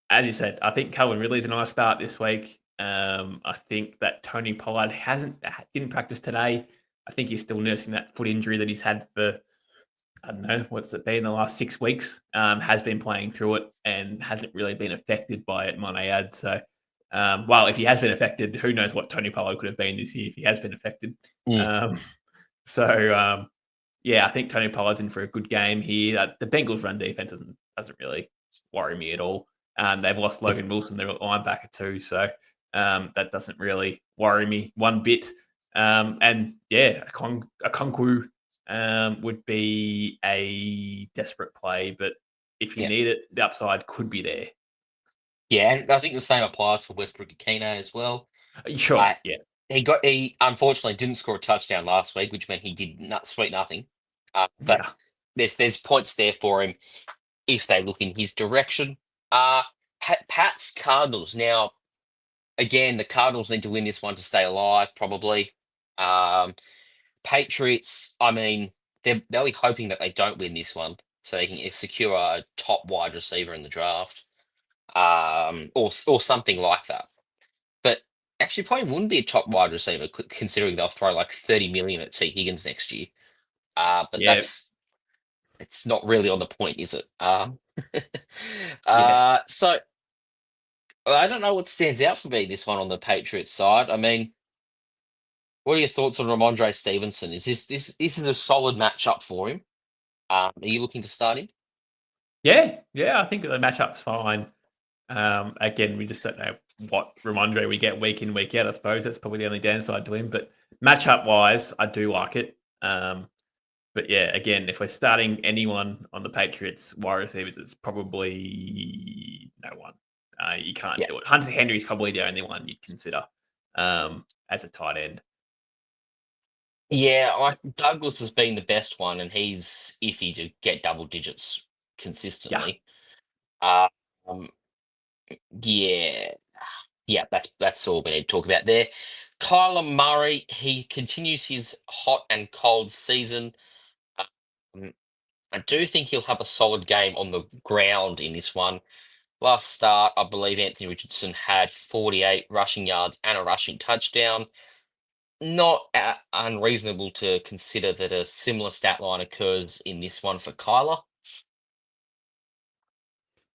as you said, I think Calvin Ridley's a nice start this week. I think that Tony Pollard didn't practice today. I think he's still nursing that foot injury that he's had for, I don't know, what's it been, the last 6 weeks. Has been playing through it and hasn't really been affected by it, might I add. So, well, if he has been affected, who knows what Tony Pollard could have been this year if he has been affected. Yeah, I think Tony Pollard's in for a good game here. The Bengals' run defense doesn't really worry me at all. They've lost Logan Wilson, their linebacker too, so that doesn't really worry me one bit. And yeah, a Okonkwo would be a desperate play, but if you need it, the upside could be there. Yeah, and I think the same applies for Westbrook Akino as well. Sure, yeah. He unfortunately didn't score a touchdown last week, which meant he did sweet nothing. But there's points there for him if they look in his direction. Pat's Cardinals. Now, again, the Cardinals need to win this one to stay alive, probably. Patriots, I mean, they'll be hoping that they don't win this one so they can secure a top wide receiver in the draft, or something like that. But actually, probably wouldn't be a top wide receiver considering they'll throw like 30 million at T Higgins next year. But it's not really on the point, is it? So I don't know what stands out for me this one on the Patriots side. I mean, what are your thoughts on Ramondre Stevenson? Is this is a solid matchup for him? Are you looking to start him? Yeah, I think the matchup's fine. Again, we just don't know what Ramondre we get week in, week out. I suppose that's probably the only downside to him. But matchup wise, I do like it. But yeah, again, if we're starting anyone on the Patriots wide receivers, it's probably no one. You can't do it. Hunter Henry's probably the only one you'd consider as a tight end. Yeah, Douglas has been the best one, and he's iffy to get double digits consistently. Yeah, that's all we need to talk about there. Kyler Murray, he continues his hot and cold season. I do think he'll have a solid game on the ground in this one. Last start, I believe Anthony Richardson had 48 rushing yards and a rushing touchdown. Not unreasonable to consider that a similar stat line occurs in this one for Kyler.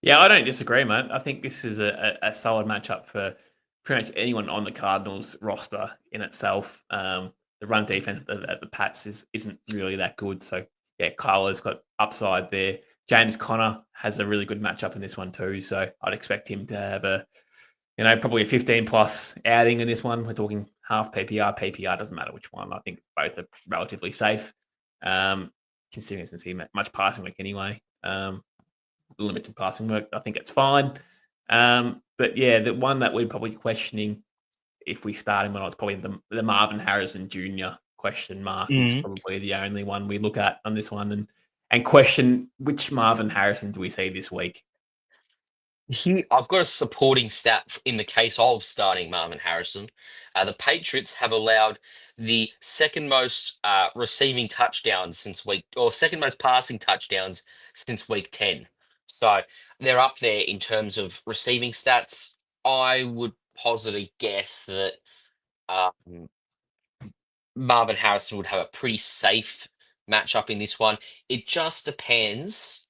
Yeah, I don't disagree, mate. I think this is a solid matchup for pretty much anyone on the Cardinals roster in itself. The run defense at the Pats isn't really that good. So, yeah, Kyler's got upside there. James Conner has a really good matchup in this one too. So I'd expect him to have probably a 15 plus outing in this one. We're talking half PPR, doesn't matter which one. I think both are relatively safe, considering since he much passing work anyway. Limited passing work, I think it's fine. But yeah, the one that we're probably questioning if we start him or not is probably the Marvin Harrison Jr. question mark is probably the only one we look at on this one and question which Marvin Harrison do we see this week? Here, I've got a supporting stat in the case of starting Marvin Harrison. The Patriots have allowed the second most receiving touchdowns second most passing touchdowns since week 10. So they're up there in terms of receiving stats. I would positively guess that um, Marvin Harrison would have a pretty safe matchup in this one. It just depends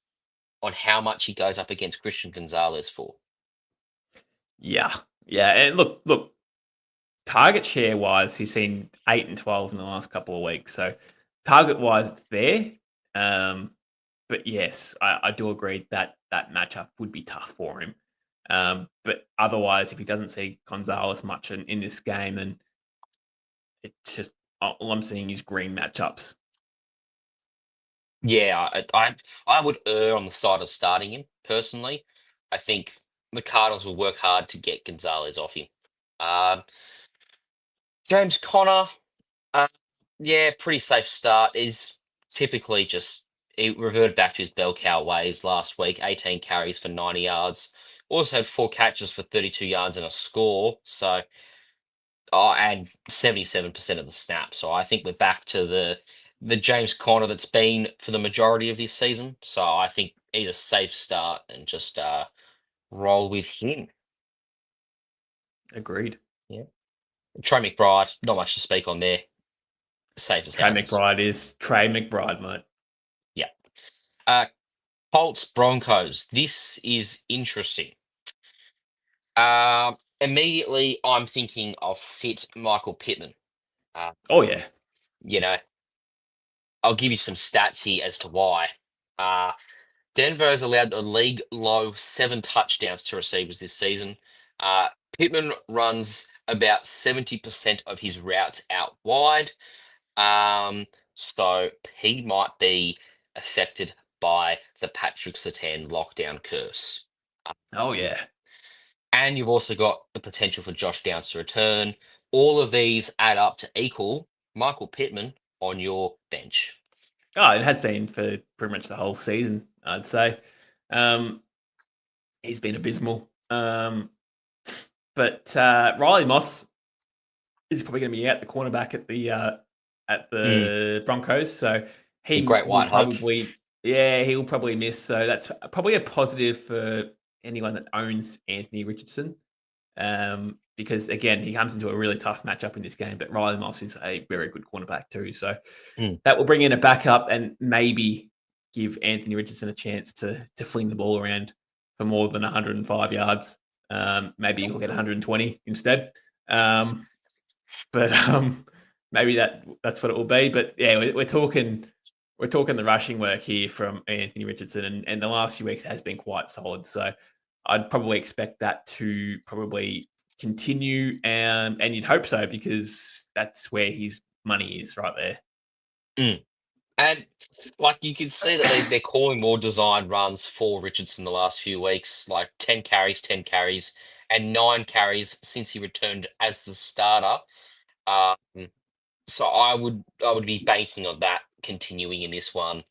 on how much he goes up against Christian Gonzalez for. Yeah, yeah, and look, target share wise, he's seen 8 and 12 in the last couple of weeks. So target wise, it's there. But yes, I do agree that that matchup would be tough for him. But otherwise, if he doesn't see Gonzalez much in this game, then it's just all I'm seeing is green matchups. Yeah, I would err on the side of starting him personally. I think the Cardinals will work hard to get Gonzalez off him. Um, James Conner, uh, yeah, pretty safe start. Is typically just he reverted back to his bell cow ways last week. 18 carries for 90 yards. Also had 4 catches for 32 yards and a score. So, and 77% of the snaps. So I think we're back to the James Conner that's been for the majority of this season. So I think he's a safe start and just roll with him. Agreed. Yeah. Trey McBride, not much to speak on there. Safe as Trey houses. McBride is Trey McBride, mate. Yeah. Colts Broncos. This is interesting. Immediately, I'm thinking I'll sit Michael Pittman. Uh, Oh yeah, you know, I'll give you some stats here as to why. Uh, Denver has allowed a league low 7 touchdowns to receivers this season. Pittman runs about 70% of his routes out wide. So he might be affected by the Patrick Surtain lockdown curse. oh yeah. And you've also got the potential for Josh Downs to return. All of these add up to equal Michael Pittman on your bench. Oh, it has been for pretty much the whole season, I'd say. Um, he's been abysmal. But Riley Moss is probably going to be out the cornerback at the Broncos, so The he great will white hope. he'll probably miss. So that's probably a positive for anyone that owns Anthony Richardson. Because again, he comes into a really tough matchup in this game, but Riley Moss is a very good cornerback too. So that will bring in a backup and maybe give Anthony Richardson a chance to fling the ball around for more than 105 yards. Maybe he'll get 120 instead. But maybe that's what it will be. But yeah, we're talking the rushing work here from Anthony Richardson, and the last few weeks has been quite solid. So I'd probably expect that to probably continue, and you'd hope so because that's where his money is right there. And like you can see that they're calling more design runs for Richardson the last few weeks, like 10 carries, 10 carries, and 9 carries since he returned as the starter. Um, so I would be banking on that continuing in this one.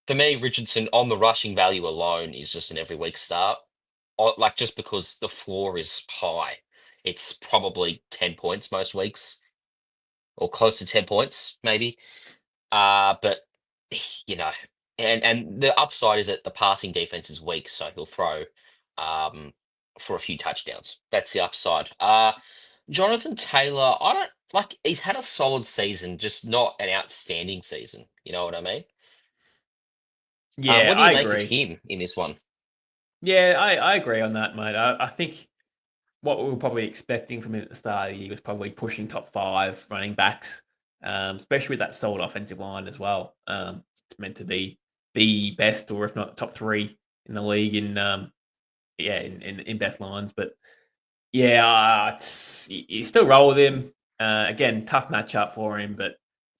For me, Richardson on the rushing value alone is just an every week start. Like just because the floor is high. It's probably 10 points most weeks, or close to 10 points, maybe. But you know, and the upside is that the passing defense is weak, so he'll throw for a few touchdowns. That's the upside. Jonathan Taylor, I don't like he's had a solid season, just not an outstanding season. You know what I mean? Yeah, What do you I make of agree. him in this one? Yeah, I agree on that, mate. I think what we were probably expecting from him at the start of the year was probably pushing top 5 running backs, especially with that solid offensive line as well. It's meant to be the best, or if not top 3 in the league in best lines. But Yeah, you still roll with him. Again, tough matchup for him, but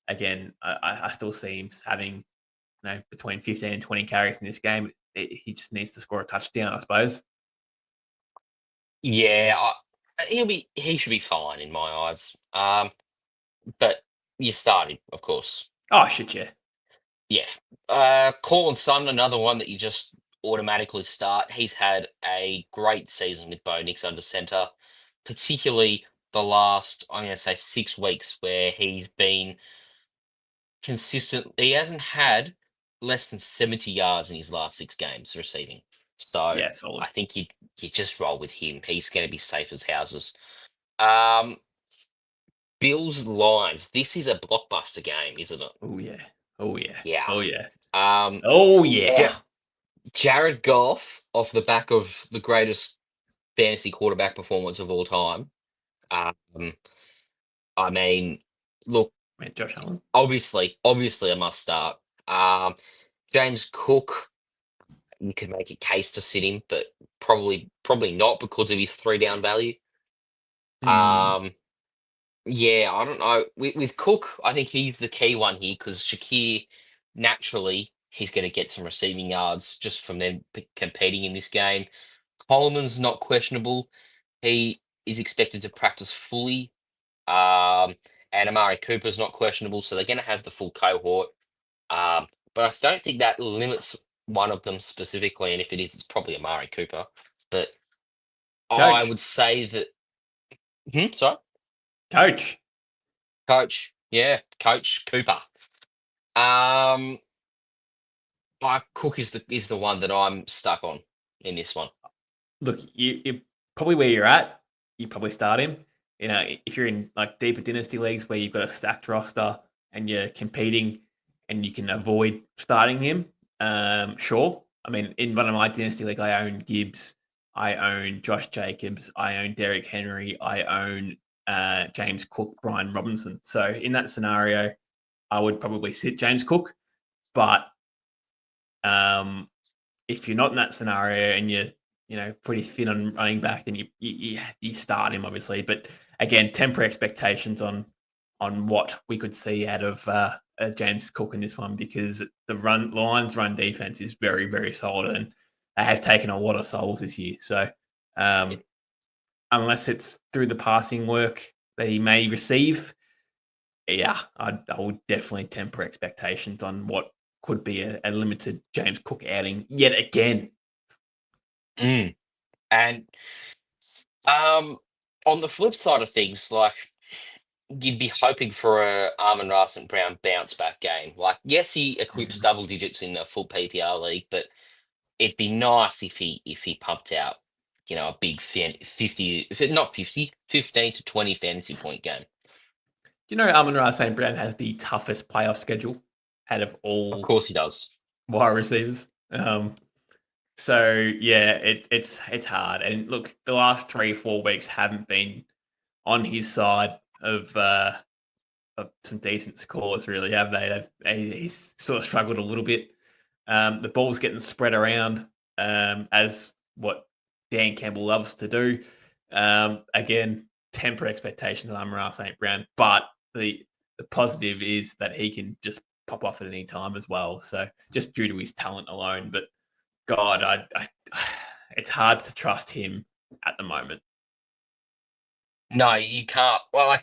again, I still see him having between 15 and 20 carries in this game. He just needs to score a touchdown, I suppose. Yeah, he should be fine in my eyes. But you started, of course. Oh shit, yeah. Yeah. Cortland Sutton, another one that you just automatically start. He's had a great season with Bo Nix under center, particularly the last, I'm going to say 6 weeks, where he's been consistent. He hasn't had less than 70 yards in his last 6 games receiving. So Yeah, solid. I think you just roll with him. He's going to be safe as houses. Um, Bills Lions. This is a blockbuster game, isn't it? Oh yeah. Oh yeah. Yeah. Oh yeah. Um, Oh yeah. Ja- Jared Goff, off the back of the greatest fantasy quarterback performance of all time. Um, I mean, look, Man, Josh Allen. obviously, a must start. Um, James Cook, you could make a case to sit him, but probably not because of his 3 down value. Hmm. Um, yeah, I don't know. With Cook, I think he's the key one here because Shakir, naturally, he's going to get some receiving yards just from them competing in this game. Coleman's not questionable. He is expected to practice fully. And Amari Cooper's not questionable, so they're going to have the full cohort. But I don't think that limits one of them specifically, and if it is, it's probably Amari Cooper. But I Coach. would say that. Sorry, Coach. Coach. Yeah, Coach Cooper. Um, Cook is the one that I'm stuck on in this one. Look, you probably where you're at, you probably start him. If you're in like deeper dynasty leagues where you've got a stacked roster and you're competing and you can avoid starting him, sure. I mean, in one of my dynasty league, I own Gibbs, I own Josh Jacobs, I own Derrick Henry, I own James Cook, Brian Robinson. So in that scenario, I would probably sit James Cook, but um, if you're not in that scenario and you're pretty thin on running back, then you start him obviously. But again, temper expectations on what we could see out of James Cook in this one because the Lions run defense is very very solid and they have taken a lot of souls this year. So um, unless it's through the passing work that he may receive, yeah, I would definitely temper expectations on what could be a limited James Cook outing yet again. Mm. And on the flip side of things, like you'd be hoping for a Armin St. Brown bounce back game. Like, yes, he equips double digits in a full PPR league, but it'd be nice if he pumped out, a big 50, if it not 50, 15 to 20 fantasy point game. Do you know Amon-Ra St. Brown has the toughest playoff schedule out of Of all course he does. wide receivers? So yeah, it's hard. And look, the last 3-4 weeks haven't been on his side of some decent scores, really, have they? He's sort of struggled a little bit. The ball's getting spread around as what Dan Campbell loves to do. Again, temper expectations of Amon-Ra St. Brown, but the positive is that he can just pop off at any time as well. So just due to his talent alone, but God, it's hard to trust him at the moment. No, you can't. Well,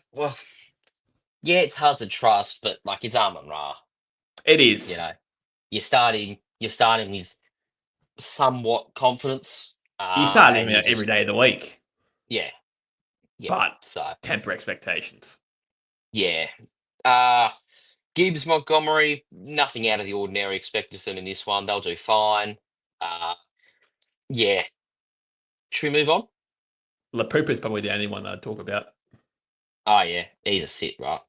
yeah, it's hard to trust, but like it's Amon Ra. It You is. know, you're starting with somewhat confidence. You start him And you every just day of the week, yeah, yeah. but So temper expectations. yeah. Uh Gibbs Montgomery, nothing out of the ordinary expected from them in this one. They'll do fine. Uh yeah. Should we move on? LaPupa is probably the only one that I'd talk about. Oh yeah, he's a sit, right?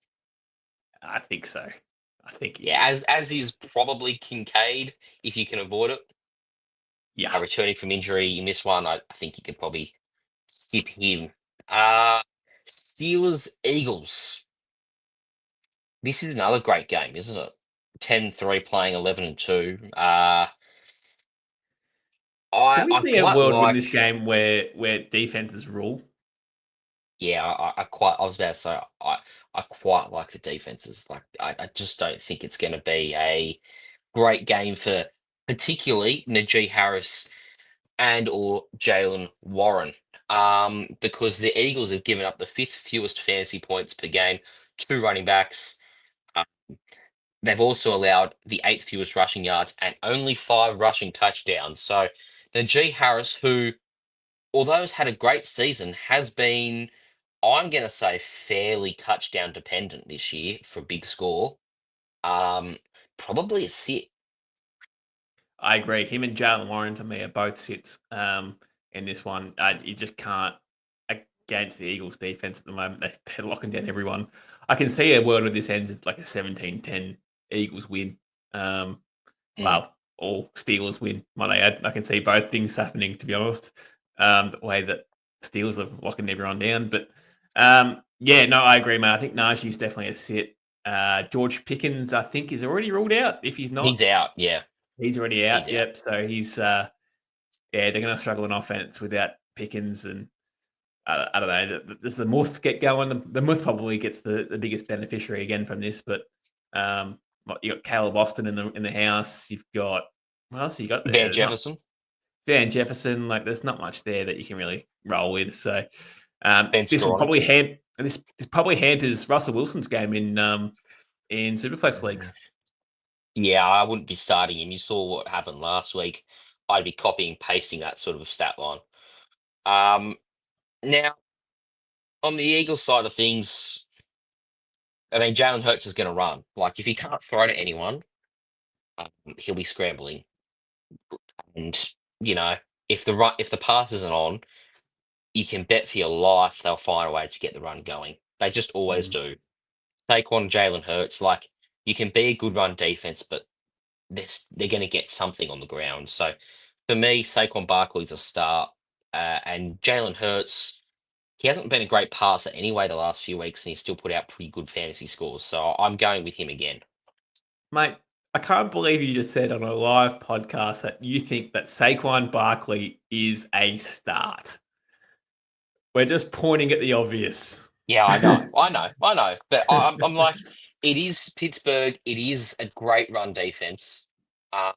I think so. I think he Yeah, is. as is probably Kincaid, if you can avoid it. Yeah. Returning from injury in this one, I think you could probably skip him. Uh Steelers Eagles. This is another great game, isn't it? 10-3 playing 11-2. Do we I see a quite world with like. this game where defenses rule? Yeah, I was about to say I quite like the defenses. Like I just don't think it's going to be a great game for particularly Najee Harris and or Jalen Warren. Because the Eagles have given up the fifth fewest fantasy points per game to running backs. Uh, they've also allowed the eighth fewest rushing yards and only 5 rushing touchdowns. So Najee Harris, who although has had a great season, has been, I'm going to say, fairly touchdown dependent this year for a big score. Um, Probably a sit. I agree. Him and Jalen Warren to me are both sits in this one. You just can't against the Eagles defense at the moment. They're locking down everyone. I can see a world where this ends. It's like a 17-10 Eagles win. Um, Mm. well, or Steelers win, might I add. I can see both things happening, to be honest. The way that Steelers are locking everyone down. But yeah, no, I agree, man. I think Najee's definitely a sit. George Pickens, I think, is already ruled out. If he's not, He's out. Yeah, he's already he's out. out. Yep. So he's yeah, they're going to struggle in offense without Pickens, and I don't know. Does the Muth get going? The Muth probably gets the biggest beneficiary again from this, but you got Caleb Austin in the house. You've got what else you got there? Van There's not Jefferson, Van Jefferson. Like there's not much there that you can really roll with. So Ben this will Skowronek. this probably hampers Russell Wilson's game in Superflex Mm. leagues. Yeah, I wouldn't be starting him. You saw what happened last week. I'd be copying pasting that sort of stat line. Now, on the Eagles side of things, I mean, Jalen Hurts is going to run. Like, if he can't throw to anyone, he'll be scrambling. And if the pass isn't on, you can bet for your life they'll find a way to get the run going. They just always Mm. do. Take on Jalen Hurts, like you can be a good run defense, but they're going to get something on the ground. So for me, Saquon Barkley's a start, and Jalen Hurts. He hasn't been a great passer anyway the last few weeks, and he's still put out pretty good fantasy scores. So I'm going with him again. Mate, I can't believe you just said on a live podcast that you think that Saquon Barkley is a start. We're just pointing at the obvious. Yeah, I know. But I'm like, it is Pittsburgh. It is a great run defense. Um,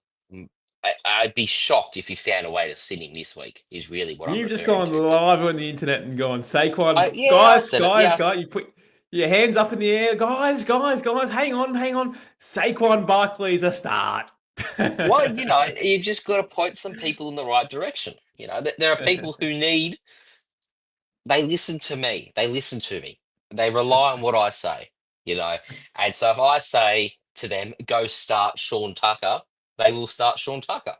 I'd be shocked if you found a way to sit him this week. Is really what I'm You've just referring gone to. But live on the internet and gone, Saquon, yeah, I said it. Yeah, guys, you put your hands up in the air. Guys, hang on. Saquon Barkley's a start. well, you've just got to point some people in the right direction. There are people who need. They listen to me. They listen to me. They rely on what I say. And so if I say to them, "Go start Sean Tucker," they will start Sean Tucker.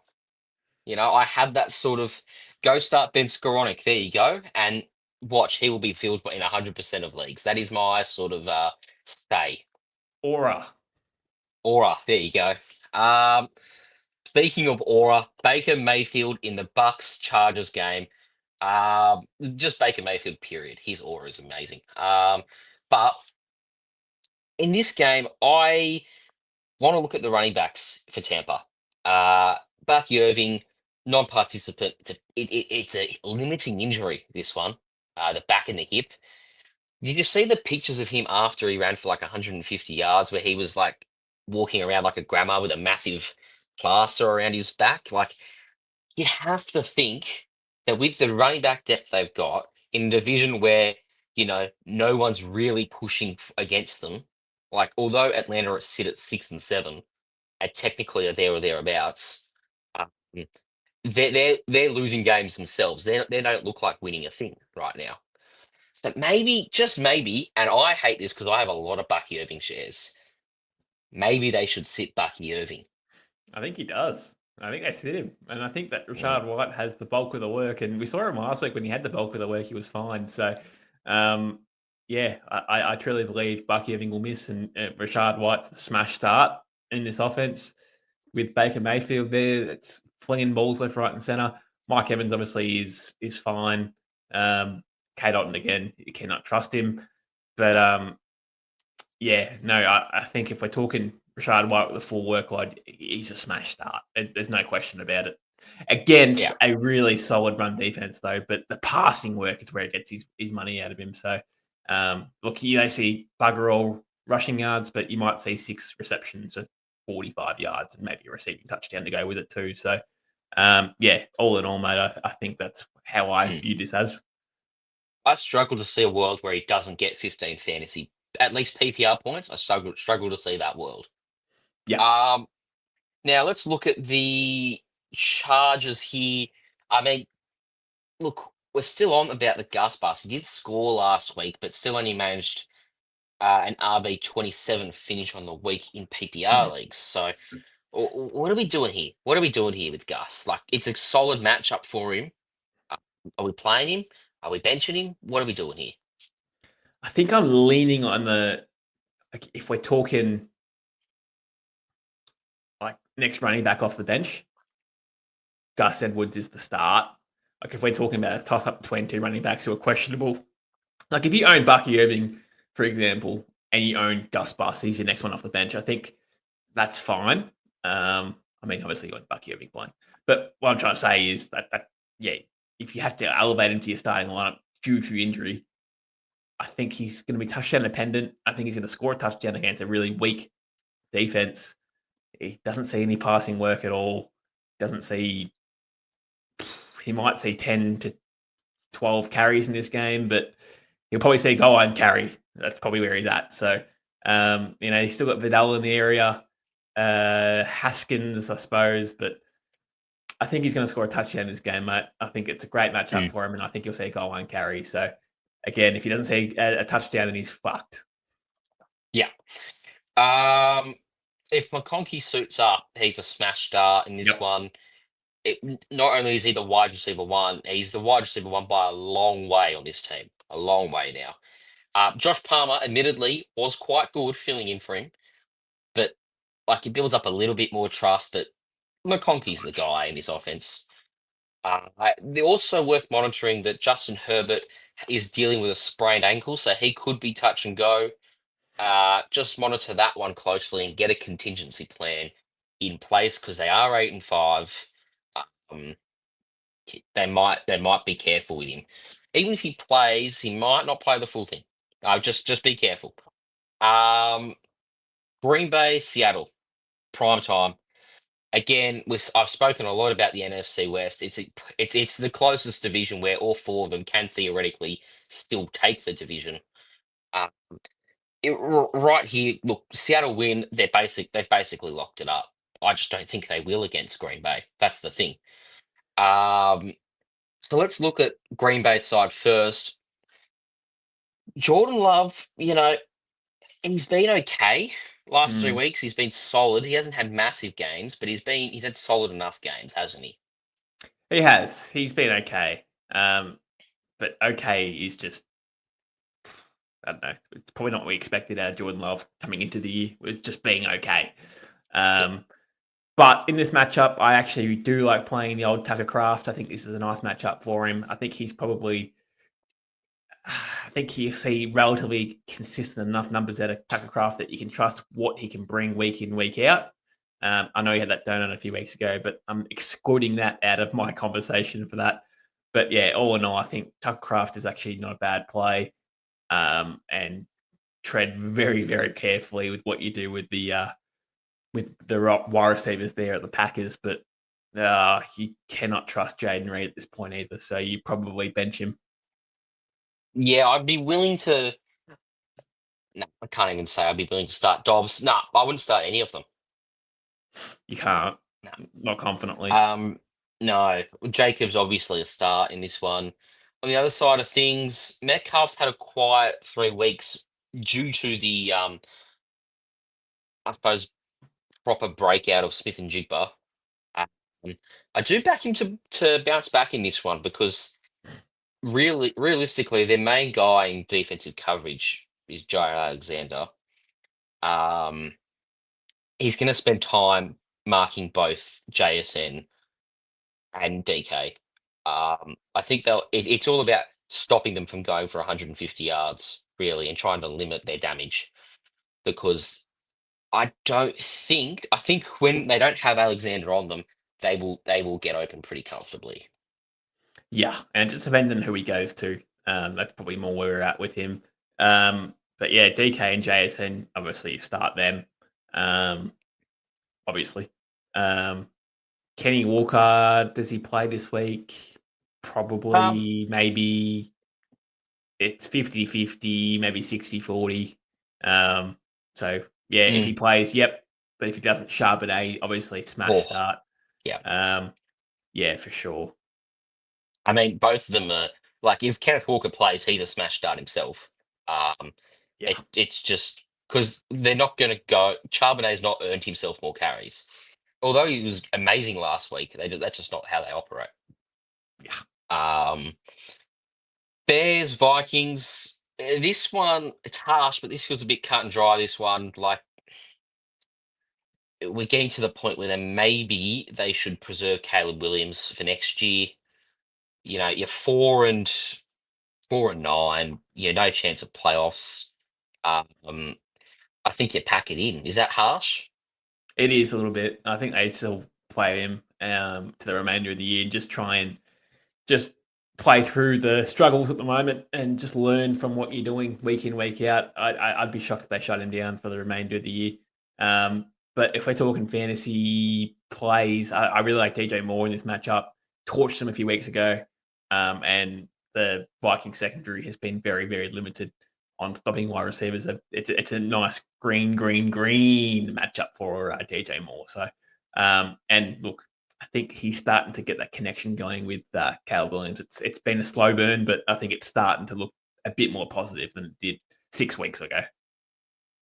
I have that sort of go start Ben Skowronek. There you go, and watch he will be filled in 100% of leagues. That is my sort of stay Aura. aura. There you go. Um, Speaking of aura, Baker Mayfield in the Bucks Chargers game. Just Baker Mayfield. Period. His aura is amazing. But in this game, I want to look at the running backs for Tampa. Uh, Bucky Irving, non-participant. It's a limiting injury. This one, the back and the hip. Did you see the pictures of him after he ran for like 150 yards, where he was like walking around like a grandma with a massive plaster around his back? Like you have to think that with the running back depth they've got in a division where no one's really pushing against them. Like although Atlanta sit at 6 and 7 and technically are there or thereabouts, um, they're losing games themselves. They don't look like winning a thing right now. So maybe, just maybe, and I hate this because I have a lot of Bucky Irving shares. Maybe they should sit Bucky Irving. I think he does. I think they sit him. And I think that Mm. Rashad White has the bulk of the work. And we saw him last week when he had the bulk of the work, he was fine. So, yeah, I truly believe Bucky Irving will miss. And Rashad White's a smash start in this offense with Baker Mayfield there. It's flinging balls left, right, and center. Mike Evans obviously is fine. Kate Otten, again, you cannot trust him. But yeah, no, I think if we're talking Rashad White with a full workload, he's a smash start. There's no question about it. against Yeah. a really solid run defense, though. But the passing work is where it gets his money out of him. So, look, you don't see bugger all rushing yards, but you might see 6 receptions of 45 yards and maybe a receiving touchdown to go with it too. So, yeah, all in all, mate, I think that's how I Mm. view this as. I struggle to see a world where he doesn't get 15 fantasy, at least PPR points. I struggle to see that world. Yeah. Um, Now let's look at the charges here. I mean, look, we're still on about the Gus bus. He did score last week, but still only managed an RB 27 finish on the week in PPR Mm. leagues. So, what are we doing here? What are we doing here with Gus? Like, it's a solid matchup for him. Uh, Are we playing him? Are we benching him? What are we doing here? I think I'm leaning on like, if we're talking like next running back off the bench, Gus Edwards is the start. Like if we're talking about a toss up between 2 running backs who are questionable, like if you own Bucky Irving, for example, and you own Gus Bus, he's your next one off the bench. I think that's fine. I mean, obviously you want Bucky Irving playing, but what I'm trying to say is that yeah, if you have to elevate him to your starting lineup due to injury, I think he's going to be touchdown dependent. I think he's going to score a touchdown against a really weak defense. He doesn't see any passing work at all. Doesn't see. He might see 10 to 12 carries in this game, but he'll probably see goal line carry. That's probably where he's at. So, he's still got Vidal in the area, Haskins, I suppose, but I think he's going to score a touchdown in this game, mate. I think it's a great matchup Mm. for him, and I think he'll see a goal line carry. So, again, if he doesn't see a touchdown, then he's fucked. Yeah. If McConkey suits up, he's a smash start in this Yep. one. Not only is he the wide receiver one, he's the wide receiver one by a long way on this team. A long way now. Josh Palmer, admittedly, was quite good filling in for him, but like he builds up a little bit more trust. But McConkey's the guy in this offense. They're also worth monitoring that Justin Herbert is dealing with a sprained ankle, so he could be touch and go. Just monitor that one closely and get a contingency plan in place because they are 8-5. Um, they might be careful with him. Even if he plays, he might not play the full thing. Just be careful. Um, Green Bay, Seattle, prime time. Again, I've spoken a lot about the NFC West. It's the closest division where all 4 of them can theoretically still take the division. Uh, right here, look, Seattle win. They've basically locked it up. I just don't think they will against Green Bay. That's the thing. Um, so let's look at Green Bay side first. Jordan Love, he's been okay. Last 3 weeks, he's been solid. He hasn't had massive games, but he's had solid enough games, hasn't he? He has. He's been okay. But okay is just, I don't know. It's probably not what we expected out of Jordan Love coming into the year. It was just being okay. But in this matchup, I actually do like playing the old Tucker Craft. I think this is a nice matchup for him. I think you see relatively consistent enough numbers out of Tucker Craft that you can trust what he can bring week in, week out. I know he had that donut a few weeks ago, but I'm excluding that out of my conversation for that. But yeah, all in all, I think Tucker Craft is actually not a bad play. And tread very, very carefully with what you do with the wide receivers there at the Packers. But you cannot trust Jaden Reed at this point either. So you probably bench him. Yeah, I'd be willing to. No, I can't even say I'd be willing to start Dobbs. No, I wouldn't start any of them. You can't. No. Not confidently. No. Jacobs obviously a start in this one. On the other side of things, Metcalf's had a quiet 3 weeks due to the I suppose proper breakout of Smith and Jigba. Um, I do back him to bounce back in this one because realistically, their main guy in defensive coverage is Jair Alexander. Um, he's going to spend time marking both JSN and DK. I think it's all about stopping them from going for 150 yards, really, and trying to limit their damage. Because I think when they don't have Alexander on them, they will get open pretty comfortably. Yeah, and it just depends on who he goes to. That's probably more where we're at with him. But yeah, DK and JSN, obviously you start them. Um, obviously. Um, Kenny Walker, does he play this week? Um, Probably, maybe it's 50-50, maybe 60-40. Um, so yeah, if he plays, yep. But if he doesn't, Charbonnet, obviously smash oh, start. yeah. Um, yeah, for sure. I mean, both of them are like if Kenneth Walker plays, he's a smash start himself. Um, Yeah. it's just because they're not going to go. Charbonnet's not earned himself more carries, although he was amazing last week. That's just not how they operate. Yeah. Um, Bears Vikings. This one it's harsh, but this feels a bit cut and dry. This one, like we're getting to the point where then maybe they should preserve Caleb Williams for next year. You know, you're 4-9. You're no chance of playoffs. Um, I think you pack it in. Is that harsh? It is a little bit. I think they still play him to the remainder of the year and just try and just play through the struggles at the moment and just learn from what you're doing week in, week out. I'd be shocked if they shut him down for the remainder of the year. But if we're talking fantasy plays, I really like DJ Moore in this matchup. Torched him a few weeks ago. And the Viking secondary has been very, very limited on stopping wide receivers. It's a nice green matchup for DJ Moore. So, and look, I think he's starting to get that connection going with Caleb Williams. It's been a slow burn, but I think it's starting to look a bit more positive than it did 6 weeks ago.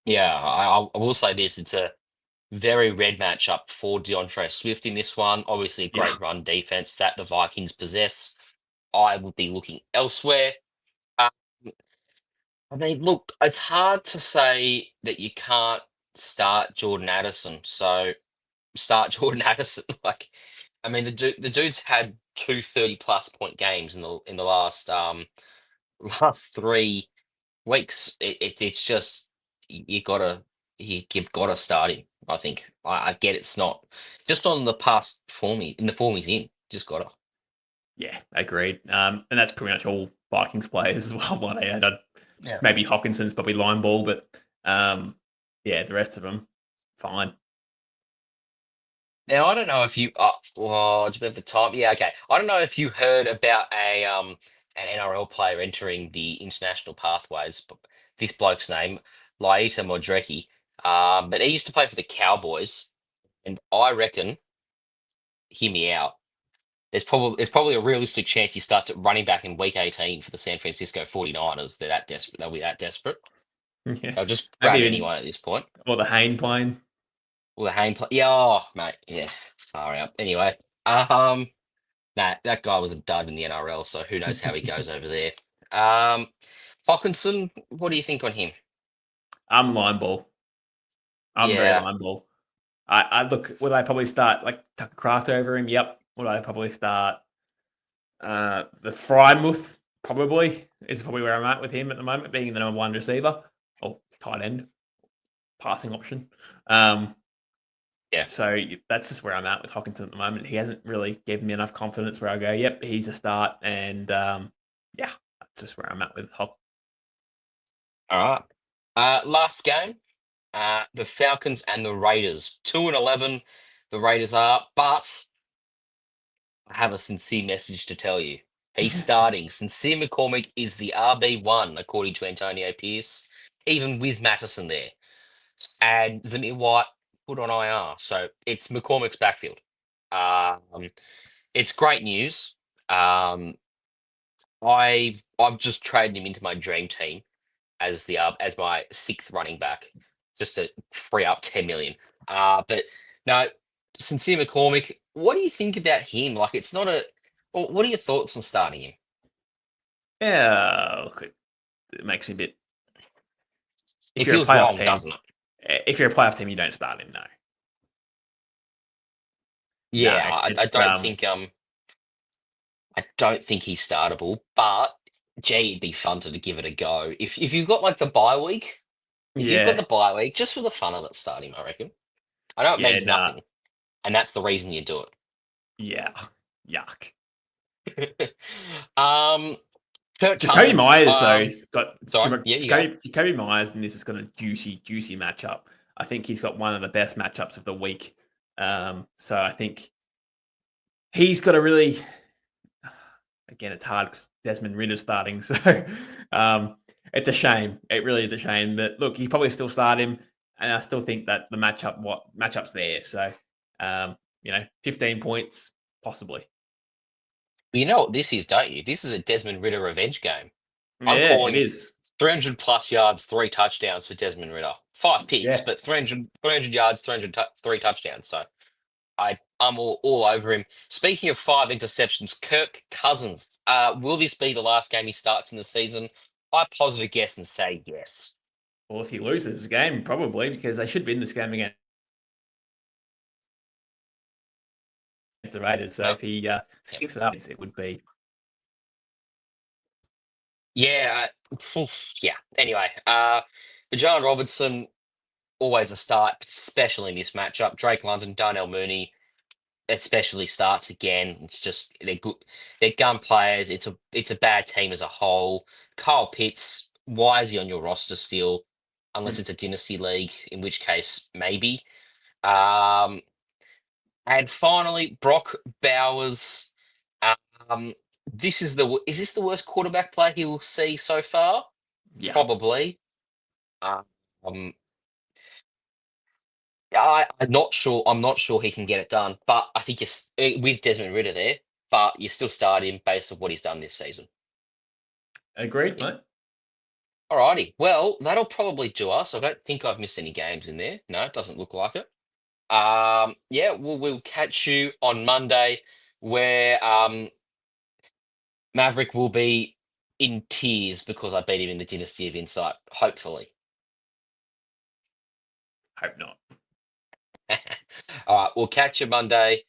Yeah, I will say this. It's a very red matchup for DeAndre Swift in this one. Obviously, a Yeah, great run defense that the Vikings possess. I would be looking elsewhere. Uh, I mean, look, it's hard to say that you can't start Jordan Addison. So start Jordan Addison. Like, I mean, the dude's had 2 30+ point games in the last last 3 weeks. It's just you gotta you've gotta start him. I think I get it's not just on the past form in the form he's in. Just gotta. yeah, agreed. And that's pretty much all Vikings players as well. What I had, Yeah. maybe Hawkinson's probably line ball, but yeah, the rest of them fine. Now I don't know if you well it's about the time. Yeah, okay. I don't know if you heard about an NRL player entering the international pathways. But this bloke's name, Laita Modrecki. But he used to play for the Cowboys, and I reckon, hear me out. There's probably a realistic chance he starts at running back in week 18 for the San Francisco 49ers. They're that desperate. They'll be that desperate. Yeah, They'll just maybe grab even anyone at this point. or the Hayne playing. Well, the Hayne play. Yeah, oh, mate. Yeah, far out. Anyway, um, nah, that guy was a dud in the NRL, so who knows how he goes over there. Um, Hawkinson, what do you think on him? I'm line ball. I'm very Yeah, line ball. I look. Would I probably start like Tucker Craft over him? Yep. Would I probably start the Frymouth? Probably is probably where I'm at with him at the moment, being the number one receiver or tight end passing option. Um, yeah. so that's just where I'm at with Hawkinson at the moment. He hasn't really given me enough confidence where I go, yep, he's a start, and yeah, that's just where I'm at with Hawk. All right. Last game, the Falcons and the Raiders. 2-11, the Raiders are, but I have a sincere message to tell you. He's starting. Sincere McCormick is the RB1, according to Antonio Pierce, even with Matteson there. And Zamir White put on IR. So it's McCormick's backfield. Um, it's great news. Um, I've just traded him into my dream team as my sixth running back, just to free up 10 million. But no, Sincere McCormick, what do you think about him? Like, it's not a. What are your thoughts on starting him? Yeah, look, it makes me a bit. If It you're a feels playoff wrong, team, doesn't it? if you're a playoff team, you don't start him. No, no, Yeah, I it's don't think he's startable, but gee, it'd be fun to give it a go. If you've got like the bye week, if you've got yeah, the bye week, just for the fun of it, start him. I reckon. I know it yeah, means no, nothing, and that's the reason you do it. Yeah. Yuck. Kirk Jacoby Cousins. Myers, though, he's got Sorry, yeah, you go. Jacoby Myers, and this has got a juicy matchup. I think he's got one of the best matchups of the week. So I think he's got a really, again, it's hard because Desmond Ritter's starting. So it's a shame. It really is a shame. But look, he probably still start him. And I still think that the matchup's there. So, 15 points, possibly. You know what this is, don't you? This is a Desmond Ritter revenge game. I'm Yeah, it calling is. 300 plus yards, 3 touchdowns for Desmond Ritter. 5 picks, Yeah. but 300 yards, 3 touchdowns. So I'm all over him. Speaking of 5 interceptions, Kirk Cousins. Will this be the last game he starts in the season? I posit a guess and say yes. Well, if he loses this game, probably, because they should win this game against the Raiders. So if he sticks it up, it would be. Yeah, yeah. Anyway, the John Robertson, always a start, especially in this matchup. Drake London, Darnell Mooney, especially starts again. It's just they're good. They're gun players. It's a bad team as a whole. Kyle Pitts, why is he on your roster still? Unless it's a dynasty league, in which case maybe. Um, and finally, Brock Bowers. Um, is this the worst quarterback play he will see so far? Yeah. Probably. Um, I'm not sure. I'm not sure he can get it done. But I think with Desmond Ritter there. But you still start him based on what he's done this season. Agreed, Yeah. mate. Alrighty. Well, that'll probably do us. I don't think I've missed any games in there. No, it doesn't look like it. Yeah, we'll catch you on Monday, where Maverick will be in tears because I beat him in the Dynasty of Insight. Hopefully. Hope not. All right, we'll catch you Monday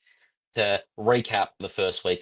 to recap the first week